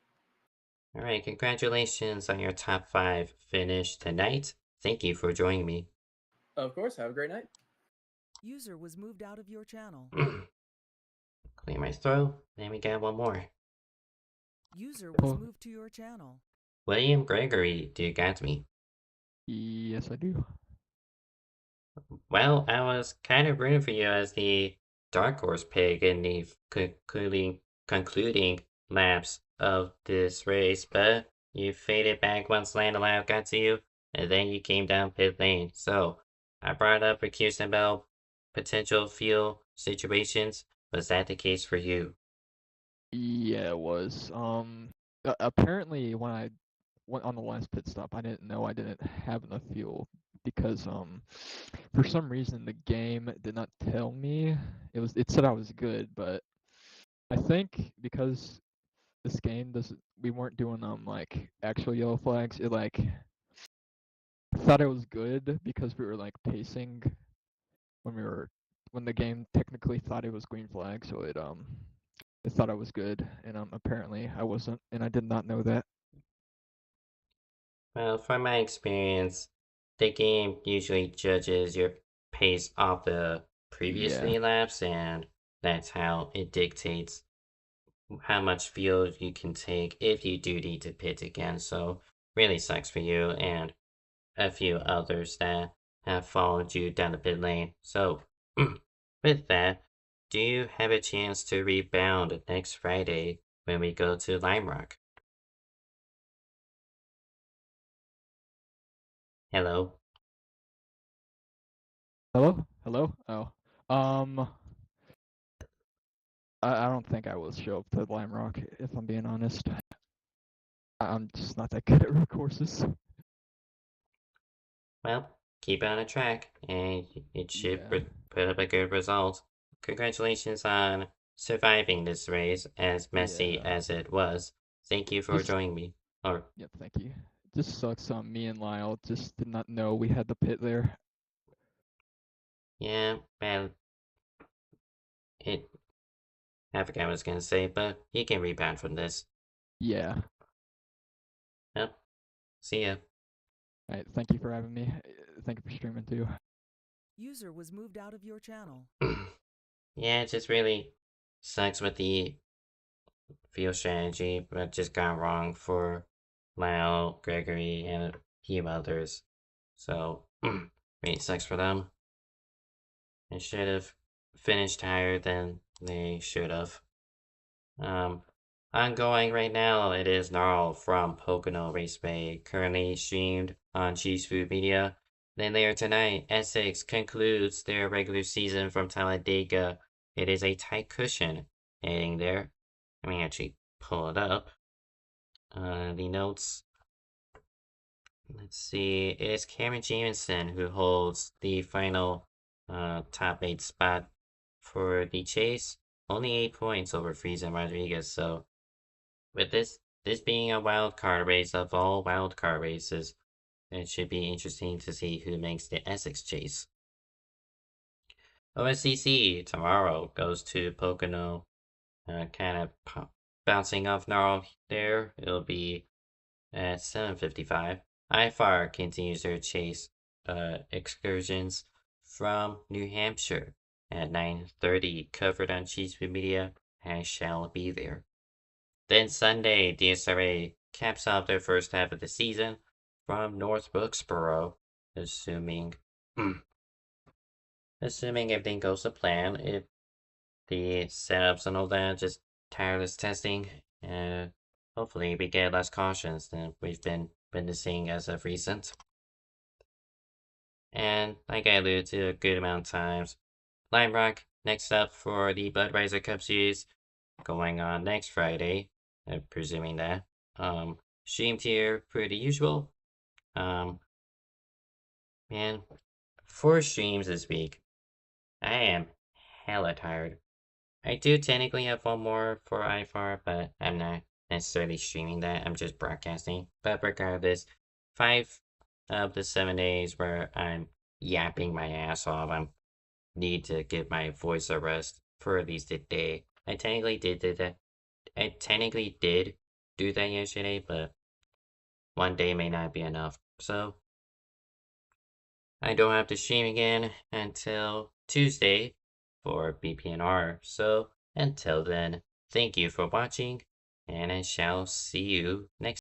Alright, congratulations on your top 5 finish tonight. Thank you for joining me. Of course, have a great night. User was moved out of your channel. Clear my throat. Then we got one more. User was Oh. moved to your channel. William Gregory, do you got me? Yes, I do. Well, I was kind of rooting for you as the dark horse pick in the concluding laps of this race, but you faded back once Landau got to you, and then you came down pit lane. So I brought up accused about potential fuel situations. Was that the case for you? Yeah, it was. Apparently when I went on the last pit stop, I didn't know I didn't have enough fuel because for some reason the game did not tell me. It said I was good, but I think because this game doesn't we weren't doing like actual yellow flags, it like thought it was good because we were like pacing when the game technically thought it was green flag, so it thought I was good, and apparently I wasn't, and I did not know that. Well, from my experience, the game usually judges your pace off the previous Yeah. 3 laps, and that's how it dictates how much fuel you can take if you do need to pit again. So, really sucks for you and a few others that have followed you down the pit lane. So, with that, do you have a chance to rebound next Friday when we go to Lime Rock? Hello? Hello? Hello? Oh. Um, I don't think I will show up to Lime Rock, if I'm being honest. I'm just not that good at road courses. Well, keep it on a track, and it should Yeah. put up a good result. Congratulations on surviving this race, as messy Yeah. as it was. Thank you for Just joining me. Or Yep, thank you. Just sucks on me and Lyle. Just did not know we had the pit there. yeah, well, it. I forgot what I was gonna say, but he can rebound from this. Yeah. Yep. See ya. Alright, thank you for having me. Thank you for streaming too. User was moved out of your channel. Yeah, it just really sucks with the field strategy, but just got wrong for Lyle, Gregory, and a few others. So, really sucks for them. They should have finished higher than they should have. Ongoing right now, it is Gnarl from Pocono Raceway, currently streamed on Cheese Food Media. Then later tonight, Essex concludes their regular season from Talladega. It is a tight cushion heading there. Let me actually pull it up. The notes. Let's see. It is Cameron Jamison who holds the final top 8 spot for the chase. Only 8 points over Friesen Rodriguez. So, with this being a wild card race of all wild card races, it should be interesting to see who makes the Essex chase. OSCC tomorrow goes to Pocono. Kind of bouncing off Gnarl there. It'll be at 7:55. IFAR continues their chase excursions from New Hampshire at 9:30. Covered on Cheesefood Media. I shall be there. Then Sunday, DSRA caps off their first half of the season from North Wilkesboro, assuming everything goes to plan. If the setups and all that, just tireless testing, and hopefully we get less cautions than we've been witnessing as of recent. And like I alluded to a good amount of times, Lime Rock next up for the Budweiser Cup Series, going on next Friday, presuming that. Streamed here per the usual. Man, 4 streams this week. I am hella tired. I do technically have one more for IFAR, but I'm not necessarily streaming that. I'm just broadcasting. But regardless, 5 of the 7 days where I'm yapping my ass off, I need to give my voice a rest for at least a day. I technically did do that yesterday, but one day may not be enough. So I don't have to stream again until Tuesday for BPNR. So until then, thank you for watching, and I shall see you next